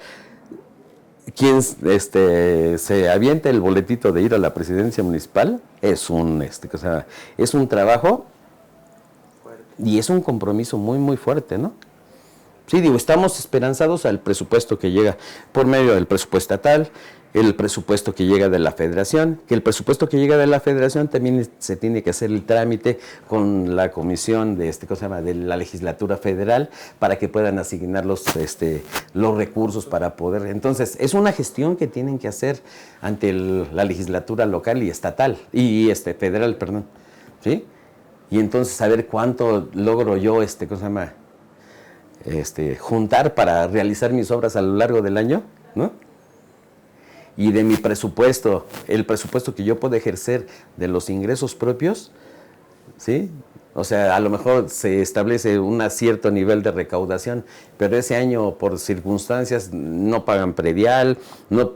S2: quien se avienta el boletito de ir a la presidencia municipal es un trabajo y es un compromiso muy, muy fuerte, ¿no? Sí, digo, estamos esperanzados al presupuesto que llega por medio del presupuesto estatal el presupuesto que llega de la Federación, que el presupuesto que llega de la Federación también se tiene que hacer el trámite con la comisión de ¿cómo se llama?, de la legislatura federal para que puedan asignar los recursos para poder. Entonces, es una gestión que tienen que hacer ante la legislatura local y estatal, y federal, perdón, ¿sí? Y entonces saber cuánto logro yo, ¿cómo se llama?, juntar para realizar mis obras a lo largo del año, ¿no? Y de mi presupuesto, el presupuesto que yo puedo ejercer de los ingresos propios, ¿sí? O sea, a lo mejor se establece un cierto nivel de recaudación, pero ese año por circunstancias no pagan predial,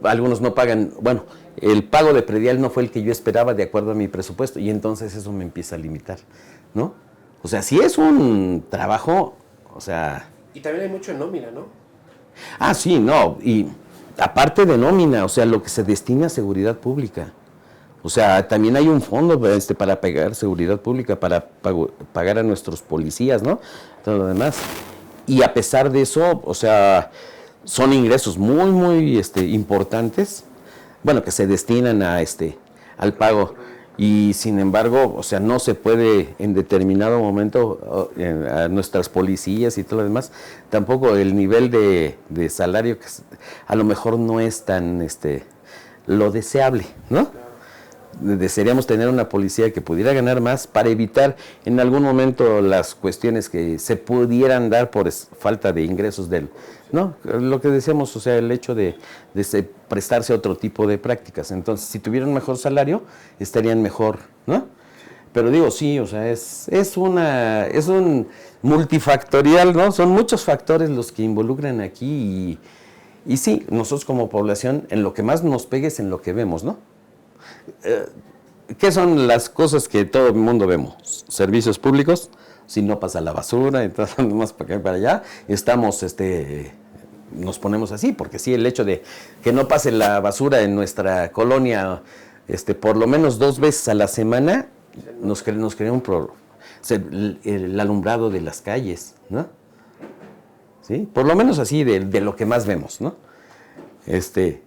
S2: algunos no pagan, bueno, el pago de predial no fue el que yo esperaba de acuerdo a mi presupuesto y entonces eso me empieza a limitar, ¿no? O sea, sí es un trabajo, o sea...
S1: Y también hay mucho en nómina, ¿no?
S2: Ah, sí, no, y aparte de nómina, o sea, lo que se destina a seguridad pública. O sea, también hay un fondo para pagar seguridad pública, para pagar a nuestros policías, ¿no? Todo lo demás. Y a pesar de eso, o sea, son ingresos muy, muy importantes, bueno, que se destinan a al pago. Y sin embargo, o sea, no se puede en determinado momento a nuestras policías y todo lo demás, tampoco el nivel de salario que a lo mejor no es tan lo deseable, ¿no? Desearíamos tener una policía que pudiera ganar más para evitar en algún momento las cuestiones que se pudieran dar por falta de ingresos ¿no? Lo que decíamos, o sea, el hecho de prestarse a otro tipo de prácticas. Entonces, si tuvieran mejor salario, estarían mejor, ¿no? Pero digo, sí, o sea, es un multifactorial, ¿no? Son muchos factores los que involucran aquí y sí, nosotros como población, en lo que más nos pegue es en lo que vemos, ¿no? ¿Qué son las cosas que todo el mundo vemos? Servicios públicos, si no pasa la basura, entonces más para acá y para allá, estamos, nos ponemos así, porque sí, el hecho de que no pase la basura en nuestra colonia, por lo menos 2 veces a la semana, nos crea un problema. O sea, el alumbrado de las calles, ¿no? ¿Sí? Por lo menos así, de lo que más vemos, ¿no?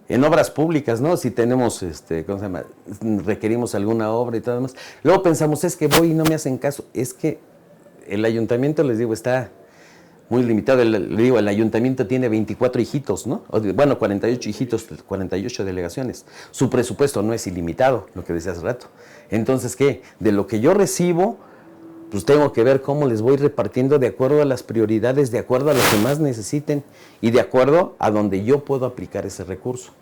S2: En obras públicas, ¿no? Si tenemos, ¿cómo se llama?, requerimos alguna obra y todo lo demás. Luego pensamos, es que voy y no me hacen caso. Es que el ayuntamiento, les digo, está muy limitado. Le digo, el ayuntamiento tiene 24 hijitos, ¿no? Bueno, 48 hijitos, 48 delegaciones. Su presupuesto no es ilimitado, lo que decía hace rato. Entonces, ¿qué? De lo que yo recibo, pues tengo que ver cómo les voy repartiendo de acuerdo a las prioridades, de acuerdo a lo que más necesiten y de acuerdo a donde yo puedo aplicar ese recurso.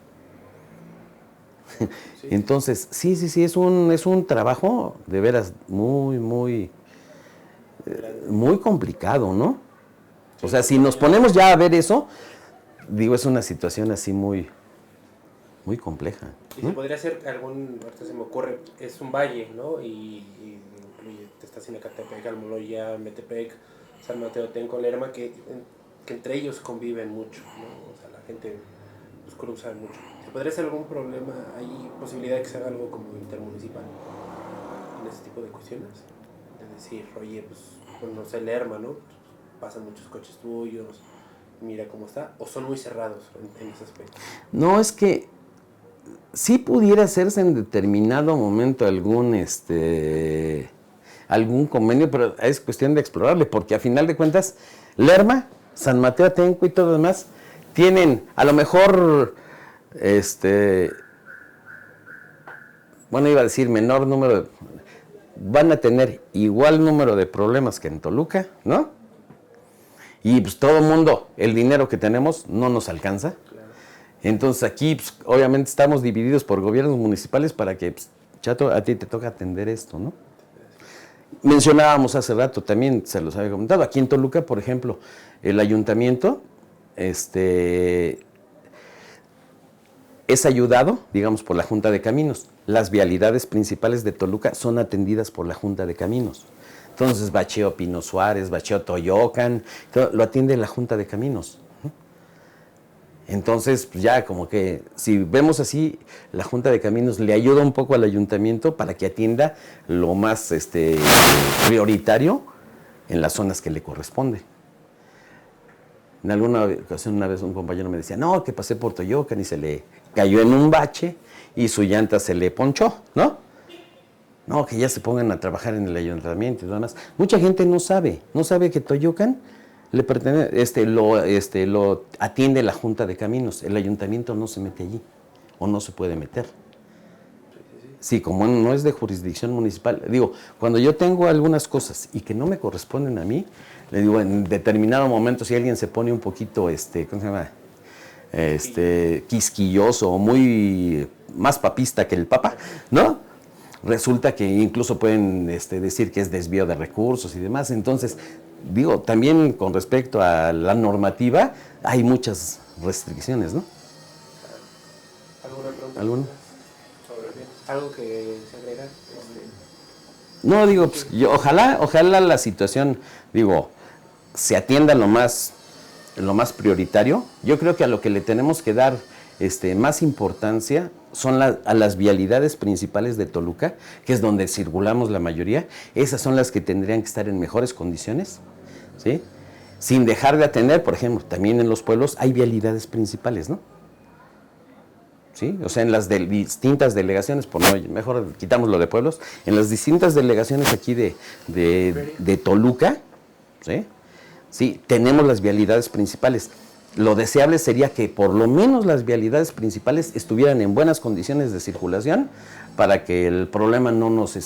S2: Sí. Entonces, sí, es un trabajo de veras muy, muy, muy complicado, ¿no? O sea, si nos ponemos ya a ver eso, digo, es una situación así muy, muy compleja,
S1: ¿no? Y
S2: ¿no?
S1: se podría hacer ahorita se me ocurre, es un valle, ¿no? Y incluye Tastacinacatepec, Almoloya, Metepec, San Mateo, Tenco, Lerma, que entre ellos conviven mucho, ¿no? O sea, la gente pues cruza mucho. ¿Se podría hacer algún problema? ¿Hay posibilidad de que se haga algo como intermunicipal en ese tipo de cuestiones? Es decir, oye, pues, no sé, Lerma, ¿no? Pues, pasan muchos coches tuyos, mira cómo está, o son muy cerrados en ese aspecto.
S2: No, es que sí pudiera hacerse en determinado momento algún convenio, pero es cuestión de explorarle, porque a final de cuentas, Lerma, San Mateo Atenco y todo lo demás, tienen a lo mejor, bueno, iba a decir menor número, van a tener igual número de problemas que en Toluca, ¿no? Y pues todo el mundo, el dinero que tenemos no nos alcanza. Entonces aquí, pues, obviamente, estamos divididos por gobiernos municipales para que, pues, chato, a ti te toca atender esto, ¿no? Mencionábamos hace rato, también se los había comentado, aquí en Toluca, por ejemplo, el ayuntamiento es ayudado, digamos, por la Junta de Caminos. Las vialidades principales de Toluca son atendidas por la Junta de Caminos. Entonces, bacheo Pino Suárez, bacheo Toyocan, lo atiende la Junta de Caminos. Entonces, pues ya como que, si vemos así, la Junta de Caminos le ayuda un poco al ayuntamiento para que atienda lo más prioritario en las zonas que le corresponde. En alguna ocasión, una vez un compañero me decía, no, que pasé por Toyocan y se le cayó en un bache y su llanta se le ponchó, ¿no? No, que ya se pongan a trabajar en el ayuntamiento y demás. Mucha gente no sabe que Toyocan le pertenece, lo atiende la Junta de Caminos. El ayuntamiento no se mete allí o no se puede meter. Sí, como no es de jurisdicción municipal. Digo, cuando yo tengo algunas cosas y que no me corresponden a mí, le digo, en determinado momento, si alguien se pone un poquito, ¿cómo se llama? Quisquilloso o muy más papista que el Papa, ¿no? Resulta que incluso pueden decir que es desvío de recursos y demás. Entonces, digo, también con respecto a la normativa, hay muchas restricciones, ¿no?
S1: ¿Alguna pregunta?
S2: ¿Alguna?
S1: ¿Algo que se agrega?
S2: No, digo, pues, ojalá la situación, digo, se atienda lo más prioritario. Yo creo que a lo que le tenemos que dar más importancia son a las vialidades principales de Toluca, que es donde circulamos la mayoría. Esas son las que tendrían que estar en mejores condiciones, ¿sí? Sin dejar de atender, por ejemplo, también en los pueblos hay vialidades principales, ¿no? ¿Sí? O sea, en las distintas delegaciones, mejor quitamos lo de pueblos, en las distintas delegaciones aquí de Toluca, ¿sí? Sí, tenemos las vialidades principales. Lo deseable sería que por lo menos las vialidades principales estuvieran en buenas condiciones de circulación para que el problema no nos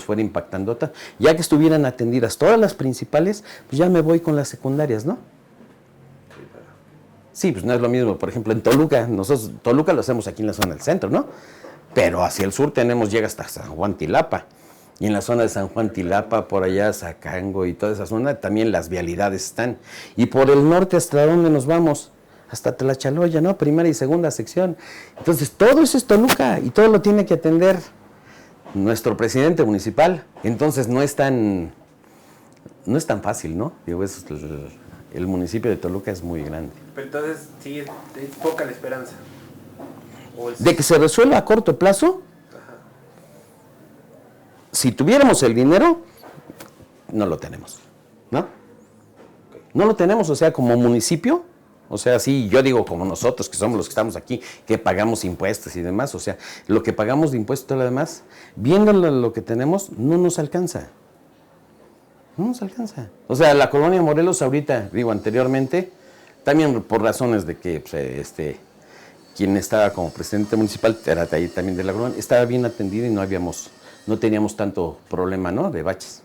S2: fuera impactando. Ya que estuvieran atendidas todas las principales, pues ya me voy con las secundarias, ¿no? Sí, pues no es lo mismo. Por ejemplo, en Toluca, nosotros Toluca lo hacemos aquí en la zona del centro, ¿no? Pero hacia el sur llega hasta San Juan Tilapa. Y en la zona de San Juan Tilapa, por allá, Zacango y toda esa zona, también las vialidades están. Y por el norte, ¿hasta dónde nos vamos? Hasta Tlachaloya, ¿no? Primera y segunda sección. Entonces, todo eso es Toluca y todo lo tiene que atender nuestro presidente municipal. Entonces, no es tan fácil, ¿no? Digo, el municipio de Toluca es muy grande.
S1: Pero entonces, sí, es poca la esperanza.
S2: De que se resuelva a corto plazo. Si tuviéramos el dinero, no lo tenemos, ¿no? No lo tenemos, o sea, como municipio, o sea, sí, yo digo como nosotros, que somos los que estamos aquí, que pagamos impuestos y demás, o sea, lo que pagamos de impuestos y todo lo demás, viendo lo que tenemos, no nos alcanza. No nos alcanza. O sea, la colonia Morelos ahorita, digo, anteriormente, también por razones de que, pues, quien estaba como presidente municipal, era de ahí también de la colonia, estaba bien atendida y no teníamos tanto problema, ¿no?, de baches.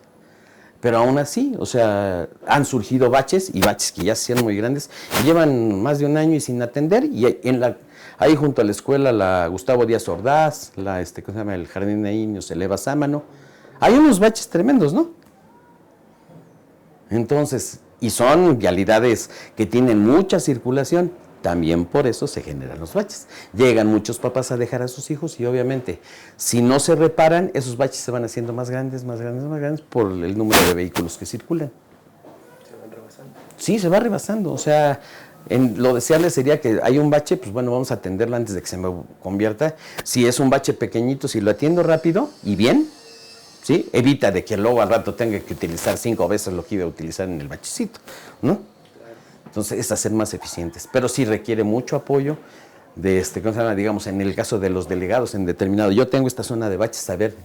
S2: Pero aún así, o sea, han surgido baches y baches que ya se hacían muy grandes, y llevan más de un año y sin atender, y ahí junto a la escuela, la Gustavo Díaz Ordaz, ¿cómo se llama?, el Jardín de Niños, el Eva Sámano, hay unos baches tremendos, ¿no? Entonces, y son vialidades que tienen mucha circulación, también por eso se generan los baches. Llegan muchos papás a dejar a sus hijos y obviamente, si no se reparan, esos baches se van haciendo más grandes, más grandes, más grandes por el número de vehículos que circulan.
S1: Se van rebasando. Sí,
S2: se va rebasando. O sea, lo deseable sería que hay un bache, pues bueno, vamos a atenderlo antes de que se me convierta. Si es un bache pequeñito, si lo atiendo rápido y bien, ¿sí?, evita de que luego al rato tenga que utilizar 5 veces lo que iba a utilizar en el bachecito, ¿no? Entonces, es hacer más eficientes. Pero sí requiere mucho apoyo de, ¿cómo se llama?, digamos, en el caso de los delegados en determinado. Yo tengo esta zona de baches, a ver,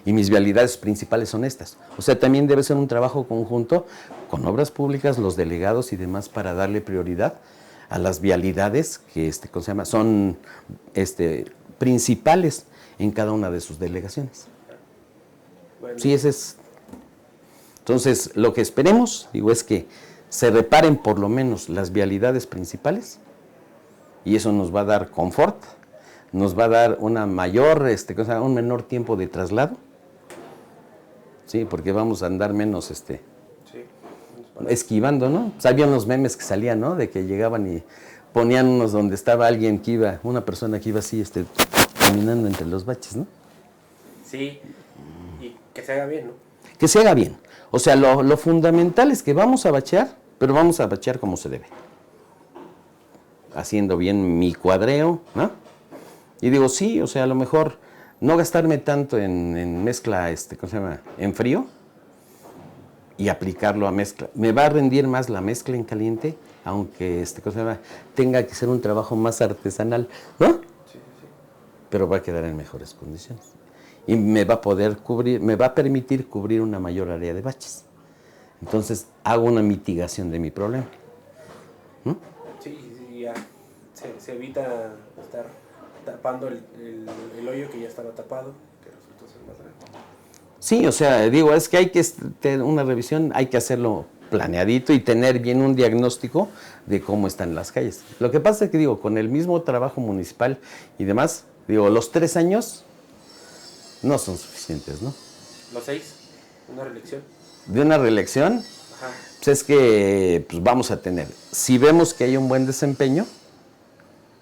S2: y mis vialidades principales son estas. O sea, también debe ser un trabajo conjunto con obras públicas, los delegados y demás, para darle prioridad a las vialidades que, ¿cómo se llama?, son principales en cada una de sus delegaciones. Bueno. Sí, ese es. Entonces, lo que esperemos, digo, es que se reparen por lo menos las vialidades principales y eso nos va a dar confort, nos va a dar una mayor, un menor tiempo de traslado, sí, porque vamos a andar menos, esquivando, ¿no? Pues había unos memes que salían, ¿no?, de que llegaban y ponían unos donde estaba alguien que iba, una persona que iba así, caminando entre los baches, ¿no?
S1: Sí, y que se haga bien, ¿no?
S2: Que se haga bien. O sea, lo fundamental es que vamos a bachear, pero vamos a bachear como se debe. Haciendo bien mi cuadreo, ¿no? Y digo, sí, o sea, a lo mejor no gastarme tanto en mezcla, ¿cómo se llama?, en frío, y aplicarlo a mezcla. Me va a rendir más la mezcla en caliente, aunque, ¿cómo se llama?, tenga que ser un trabajo más artesanal, ¿no? pero va a quedar en mejores condiciones. Y me va a poder cubrir, me va a permitir cubrir una mayor área de baches. Entonces, hago una mitigación de mi problema.
S1: Sí, ya se evita estar tapando el hoyo que ya estaba tapado, que resultó ser más grande.
S2: Sí, o sea, digo, es que hay que tener una revisión, hay que hacerlo planeadito y tener bien un diagnóstico de cómo están las calles. Lo que pasa es que, digo, con el mismo trabajo municipal y demás, digo, los 3 años no son suficientes, ¿no?
S1: Los 6, una reelección.
S2: De una reelección,
S1: Ajá.
S2: pues es que pues vamos a tener, si vemos que hay un buen desempeño,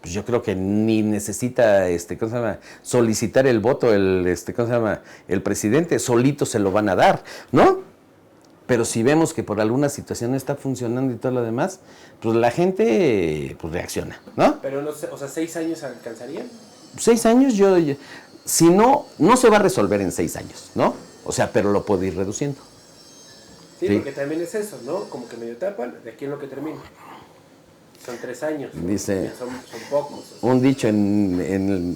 S2: pues yo creo que ni necesita ¿cómo se llama? Solicitar el voto ¿cómo se llama? El presidente, solito se lo van a dar, ¿no? Pero si vemos que por alguna situación no está funcionando y todo lo demás, pues la gente pues reacciona, ¿no?
S1: Pero no sé, o sea, 6 años alcanzarían.
S2: 6 años si no se va a resolver en 6 años, ¿no? O sea, pero lo puedo ir reduciendo.
S1: Sí,
S2: Sí.
S1: porque también es eso, ¿no? Como que medio tapan, de aquí en lo que termina. Son 3 años.
S2: Dice,
S1: son pocos. O sea.
S2: un dicho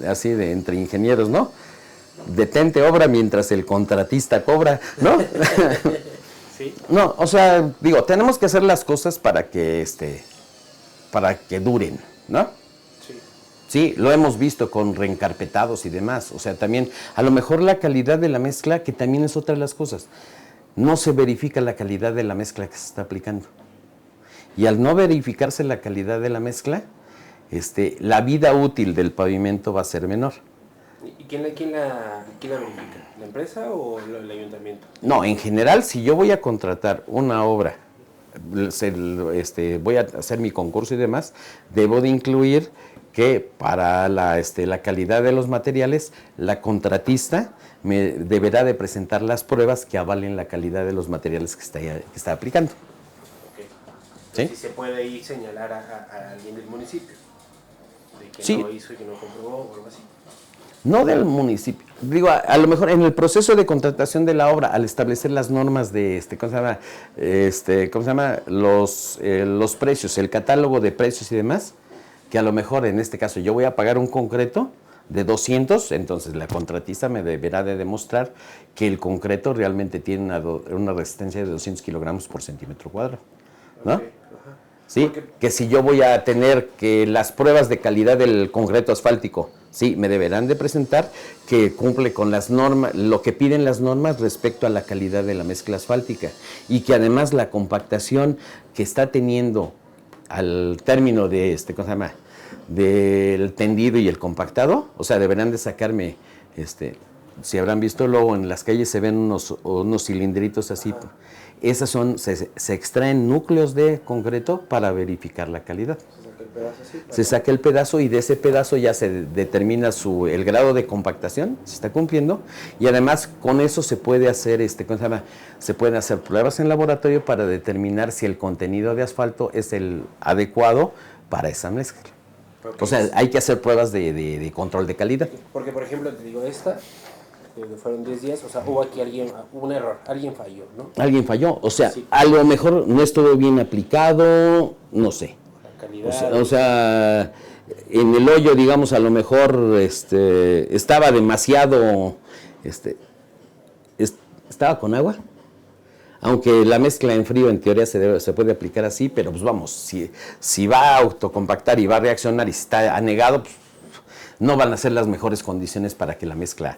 S2: así de entre ingenieros, ¿no? Detente obra mientras el contratista cobra, ¿no?
S1: Sí.
S2: No, o sea, digo, tenemos que hacer las cosas para que duren, ¿no?
S1: Sí.
S2: Sí, lo hemos visto con reencarpetados y demás. O sea, también, a lo mejor la calidad de la mezcla, que también es otra de las cosas. No se verifica la calidad de la mezcla que se está aplicando. Y al no verificarse la calidad de la mezcla, la vida útil del pavimento va a ser menor.
S1: ¿Y quién la verifica? ¿La empresa o el ayuntamiento?
S2: No, en general, si yo voy a contratar una obra, voy a hacer mi concurso y demás, debo de incluir que para la calidad de los materiales, la contratista me deberá de presentar las pruebas que avalen la calidad de los materiales que está aplicando.
S1: Okay.
S2: ¿Sí?
S1: Si se puede ir señalar a alguien del municipio, de que
S2: Sí.
S1: no hizo y que no comprobó o algo así.
S2: No del municipio. Digo, a lo mejor en el proceso de contratación de la obra, al establecer las normas de, ¿cómo se llama? Los precios, el catálogo de precios y demás, que a lo mejor en este caso yo voy a pagar un concreto de 200, entonces la contratista me deberá de demostrar que el concreto realmente tiene una resistencia de 200 kilogramos por centímetro cuadrado, ¿no?
S1: Okay. Ajá.
S2: ¿Sí?
S1: Porque,
S2: Que si yo voy a tener que las pruebas de calidad del concreto asfáltico, sí, me deberán de presentar que cumple con las normas, lo que piden las normas respecto a la calidad de la mezcla asfáltica y que además la compactación que está teniendo al término de ¿cómo se llama? Del tendido y el compactado, o sea, deberán de sacarme, si habrán visto luego en las calles se ven unos cilindritos así. Esas se extraen núcleos de concreto para verificar la calidad. Se saca el pedazo y de ese pedazo ya se determina el grado de compactación, se está cumpliendo, y además con eso se puede hacer, ¿cómo se llama? Se pueden hacer pruebas en laboratorio para determinar si el contenido de asfalto es el adecuado para esa mezcla. O sea, hay que hacer pruebas de control de calidad.
S1: Porque, por ejemplo, te digo, fueron 10 días, o sea, hubo aquí un error, alguien falló, ¿no?
S2: Alguien falló, o sea,
S1: Sí.
S2: a lo mejor no estuvo bien aplicado, no sé.
S1: La calidad.
S2: O sea, en el hoyo, digamos, a lo mejor estaba demasiado, estaba con agua. Aunque la mezcla en frío en teoría se puede aplicar así, pero pues vamos, si va a autocompactar y va a reaccionar y está anegado, pues no van a ser las mejores condiciones para que la mezcla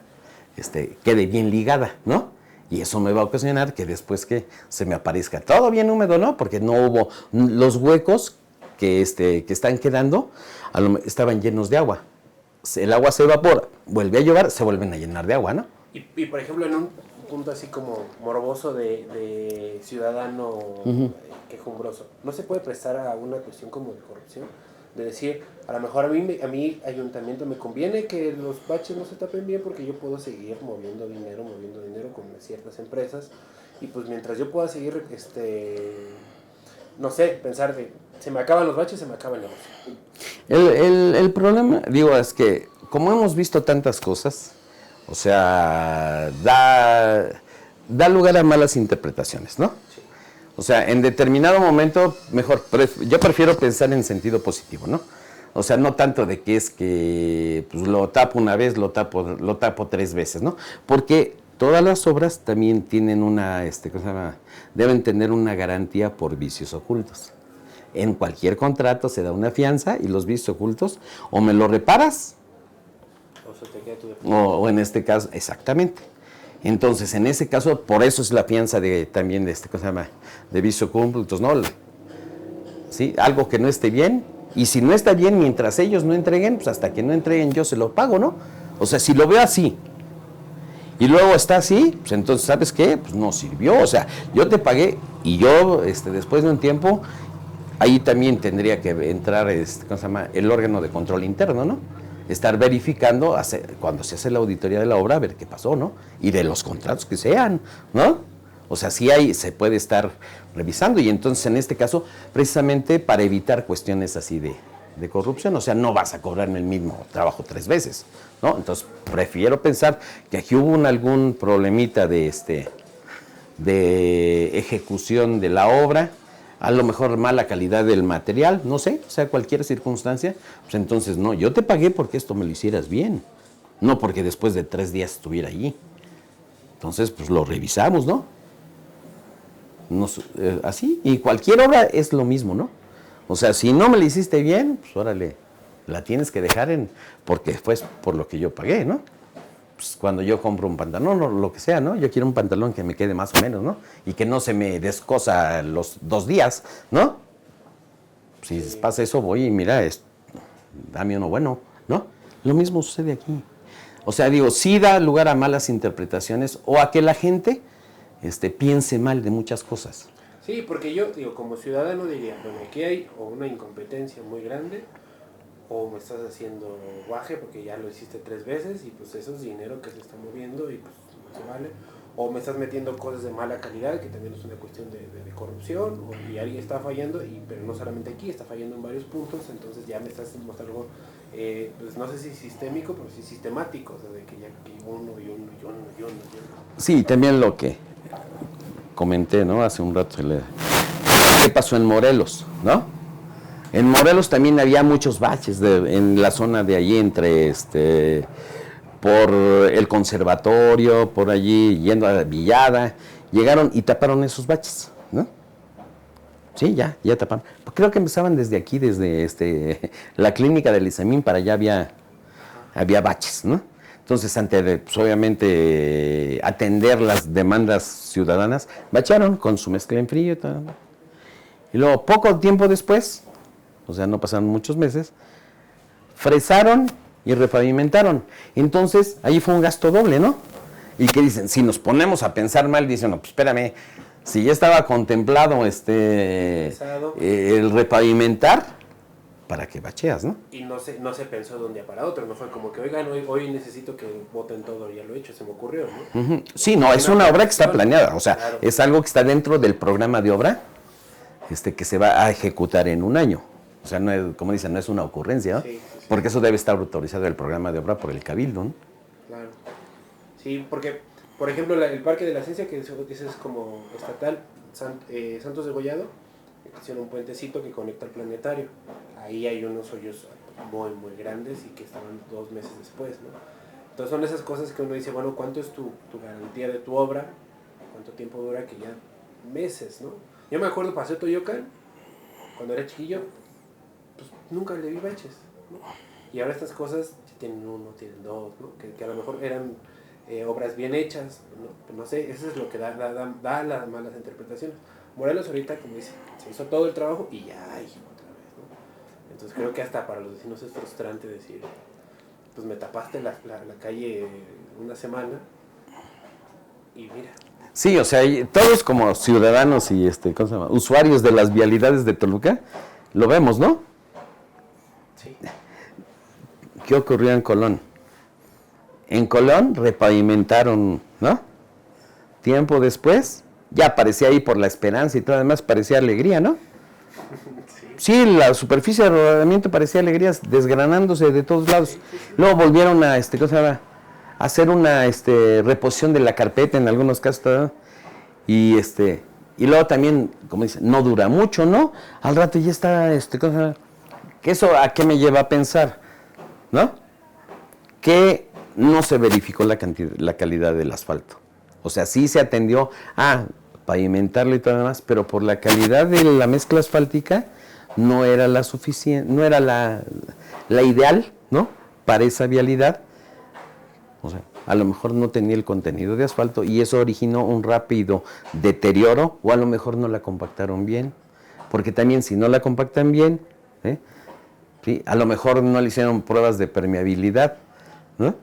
S2: quede bien ligada, ¿no? Y eso me va a ocasionar que después que se me aparezca todo bien húmedo, ¿no? Porque no hubo los huecos que están quedando, estaban llenos de agua. El agua se evapora, vuelve a llover, se vuelven a llenar de agua, ¿no?
S1: Y por ejemplo, en un punto así como morboso de ciudadano quejumbroso, ¿no se puede prestar a una cuestión como de corrupción? De decir, a lo mejor a mí ayuntamiento me conviene que los baches no se tapen bien porque yo puedo seguir moviendo dinero con ciertas empresas y pues mientras yo pueda seguir, no sé, pensar de, se me acaban los baches, se me acaba el negocio.
S2: El problema, digo, es que como hemos visto tantas cosas, o sea, da lugar a malas interpretaciones, ¿no?
S1: Sí.
S2: O sea, en determinado momento, yo prefiero pensar en sentido positivo, ¿no? O sea, no tanto de que es que pues, lo tapo una vez, lo tapo 3 veces, ¿no? Porque todas las obras también tienen una, ¿cómo se llama? Deben tener una garantía por vicios ocultos. En cualquier contrato se da una fianza y los vicios ocultos o me lo reparas o en este caso, exactamente. Entonces, en ese caso, por eso es la fianza también de ¿cómo se llama? De vicios ocultos, ¿no? ¿Sí? Algo que no esté bien, y si no está bien, mientras ellos no entreguen, pues hasta que no entreguen yo se lo pago, ¿no? O sea, si lo veo así, y luego está así, pues entonces, ¿sabes qué? Pues no sirvió, o sea, yo te pagué, y yo, después de un tiempo, ahí también tendría que entrar, ¿cómo se llama? El órgano de control interno, ¿no? Estar verificando, cuando se hace la auditoría de la obra, a ver qué pasó, ¿no? Y de los contratos que sean, ¿no? O sea, sí se puede estar revisando y entonces en este caso, precisamente para evitar cuestiones así de corrupción, o sea, no vas a cobrarme el mismo trabajo 3 veces, ¿no? Entonces, prefiero pensar que aquí hubo algún problemita de ejecución de la obra, a lo mejor mala calidad del material, no sé, o sea, cualquier circunstancia, pues entonces no, yo te pagué porque esto me lo hicieras bien, no porque después de 3 días estuviera allí. Entonces, pues lo revisamos, ¿no? Así, y cualquier obra es lo mismo, ¿no? O sea, si no me la hiciste bien, pues órale, la tienes que dejar porque fue por lo que yo pagué, ¿no? Pues cuando yo compro un pantalón o lo que sea, ¿no? Yo quiero un pantalón que me quede más o menos, ¿no? Y que no se me descosa los 2 días, ¿no? Si pasa eso, voy y mira, dame uno bueno, ¿no? Lo mismo sucede aquí. O sea, digo, sí da lugar a malas interpretaciones o a que la gente piense mal de muchas cosas.
S1: Sí, porque yo, digo, como ciudadano diría, bueno, aquí hay o una incompetencia muy grande, o me estás haciendo guaje porque ya lo hiciste 3 veces y pues eso es dinero que se está moviendo y pues no se vale. O me estás metiendo cosas de mala calidad, que también es una cuestión de corrupción, y alguien está fallando, pero no solamente aquí, está fallando en varios puntos, entonces ya me estás mostrando algo, pues no sé si sistémico, pero sí sistemático, o sea, de que ya que uno.
S2: Sí, también lo que comenté, ¿no? Hace un rato, ¿qué pasó en Morelos, no? En Morelos también había muchos baches en la zona de allí, por el conservatorio, por allí, yendo a Villada, llegaron y taparon esos baches, ¿no? Sí, ya taparon. Creo que empezaban desde aquí, desde la clínica del Isamín, para allá había baches, ¿no? Entonces, antes de, pues, obviamente, atender las demandas ciudadanas, bacharon con su mezcla en frío y todo. Y luego, poco tiempo después, o sea, no pasaron muchos meses, fresaron y repavimentaron. Entonces, ahí fue un gasto doble, ¿no? Y que dicen, si nos ponemos a pensar mal, dicen, no, pues espérame, si ya estaba contemplado el repavimentar, ¿para qué bacheas, no?
S1: Y no se pensó de un día para otro, no fue como que, oigan, hoy necesito que voten todo, ya lo he hecho, se me ocurrió, ¿no?
S2: Uh-huh. Sí, no, es una obra que está planeada, o sea, claro, es algo que está dentro del programa de obra que se va a ejecutar en un año. O sea, no es, como dicen, no es una ocurrencia, ¿no? Sí. Porque eso debe estar autorizado el programa de obra por el Cabildo, ¿no?
S1: Claro. Sí, porque, por ejemplo, el Parque de la Ciencia, que ese es como estatal, Santos de Gollado, hicieron un puentecito que conecta al planetario. Ahí hay unos hoyos muy, muy grandes y que estaban 2 meses después, ¿no? Entonces son esas cosas que uno dice, bueno, ¿cuánto es tu garantía de tu obra? ¿Cuánto tiempo dura? Que ya meses, ¿no? Yo me acuerdo, pasé Toyocan, cuando era chiquillo, pues nunca le vi baches, ¿no? Y ahora estas cosas ya tienen 1, tienen 2, ¿no? Que a lo mejor eran obras bien hechas, no sé, eso es lo que da las malas interpretaciones. Morelos ahorita, como dice, se hizo todo el trabajo y ya hay otra vez, ¿no? Entonces creo que hasta para los vecinos es frustrante decir, pues me tapaste la calle una semana y mira.
S2: Sí, o sea, todos como ciudadanos y ¿cómo se llama? Usuarios de las vialidades de Toluca, lo vemos, ¿no?
S1: Sí.
S2: ¿Qué ocurrió en Colón? En Colón repavimentaron, ¿no? Tiempo después, ya aparecía ahí por La Esperanza y todo, además parecía alegría, ¿no? Sí, la superficie de rodamiento parecía alegría, desgranándose de todos lados. Luego volvieron a, ¿cómo se llama? A hacer una reposición de la carpeta en algunos casos, ¿no? Y luego también, como dicen, no dura mucho, ¿no? Al rato ya está, ¿cómo se llama? ¿Que eso a qué me lleva a pensar? ¿No? Que no se verificó la calidad del asfalto. O sea, sí se atendió a pavimentarlo y todo lo demás, pero por la calidad de la mezcla asfáltica no era la suficiente, no era la ideal, ¿no? Para esa vialidad. O sea, a lo mejor no tenía el contenido de asfalto y eso originó un rápido deterioro, o a lo mejor no la compactaron bien, porque también si no la compactan bien, ¿sí? A lo mejor no le hicieron pruebas de permeabilidad, ¿no?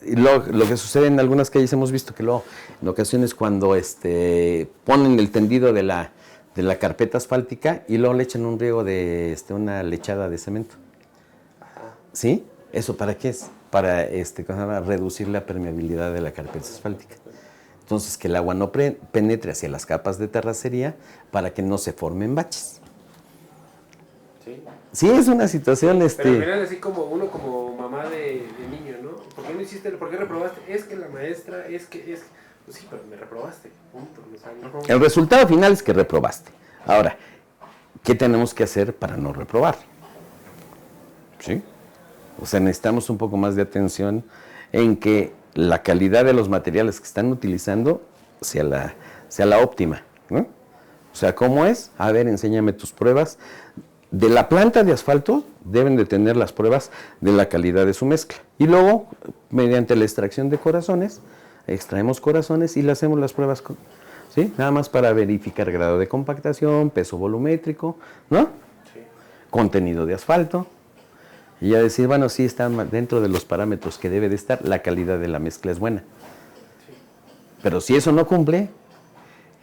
S2: Y lo que sucede en algunas calles hemos visto que luego, en ocasiones cuando ponen el tendido de la carpeta asfáltica y luego le echan un riego de una lechada de cemento. ¿Sí? ¿Eso para qué es? Para reducir la permeabilidad de la carpeta asfáltica. Entonces, que el agua no penetre hacia las capas de terracería para que no se formen baches.
S1: Sí.
S2: Sí, es una situación...
S1: Pero al final así como uno como mamá de niño, ¿no? ¿Por qué no hiciste? ¿Por qué reprobaste? Es que la maestra, es que... Pues sí, pero me reprobaste, punto. O sea, no...
S2: El resultado final es que reprobaste. Ahora, ¿qué tenemos que hacer para no reprobar? ¿Sí? O sea, necesitamos un poco más de atención en que la calidad de los materiales que están utilizando sea la óptima, ¿no? O sea, ¿cómo es? A ver, enséñame tus pruebas. De la planta de asfalto deben de tener las pruebas de la calidad de su mezcla. Y luego, mediante la extracción de corazones, extraemos corazones y le hacemos las pruebas, ¿sí? Nada más para verificar grado de compactación, peso volumétrico, ¿no?
S1: Sí.
S2: Contenido de asfalto. Y ya decir, bueno, sí está dentro de los parámetros que debe de estar, la calidad de la mezcla es buena.
S1: Sí.
S2: Pero si eso no cumple,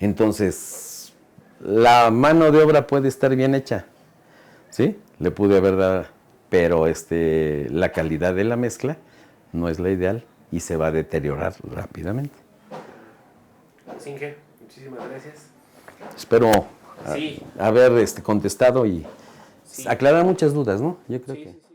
S2: entonces la mano de obra puede estar bien hecha, ¿sí? Le pude haber dado, pero la calidad de la mezcla no es la ideal y se va a deteriorar rápidamente.
S1: Inge, muchísimas gracias.
S2: Espero
S1: Sí.
S2: haber contestado y
S1: Sí.
S2: aclarar muchas dudas, ¿no? Yo creo
S1: Sí,
S2: que...
S1: sí, sí.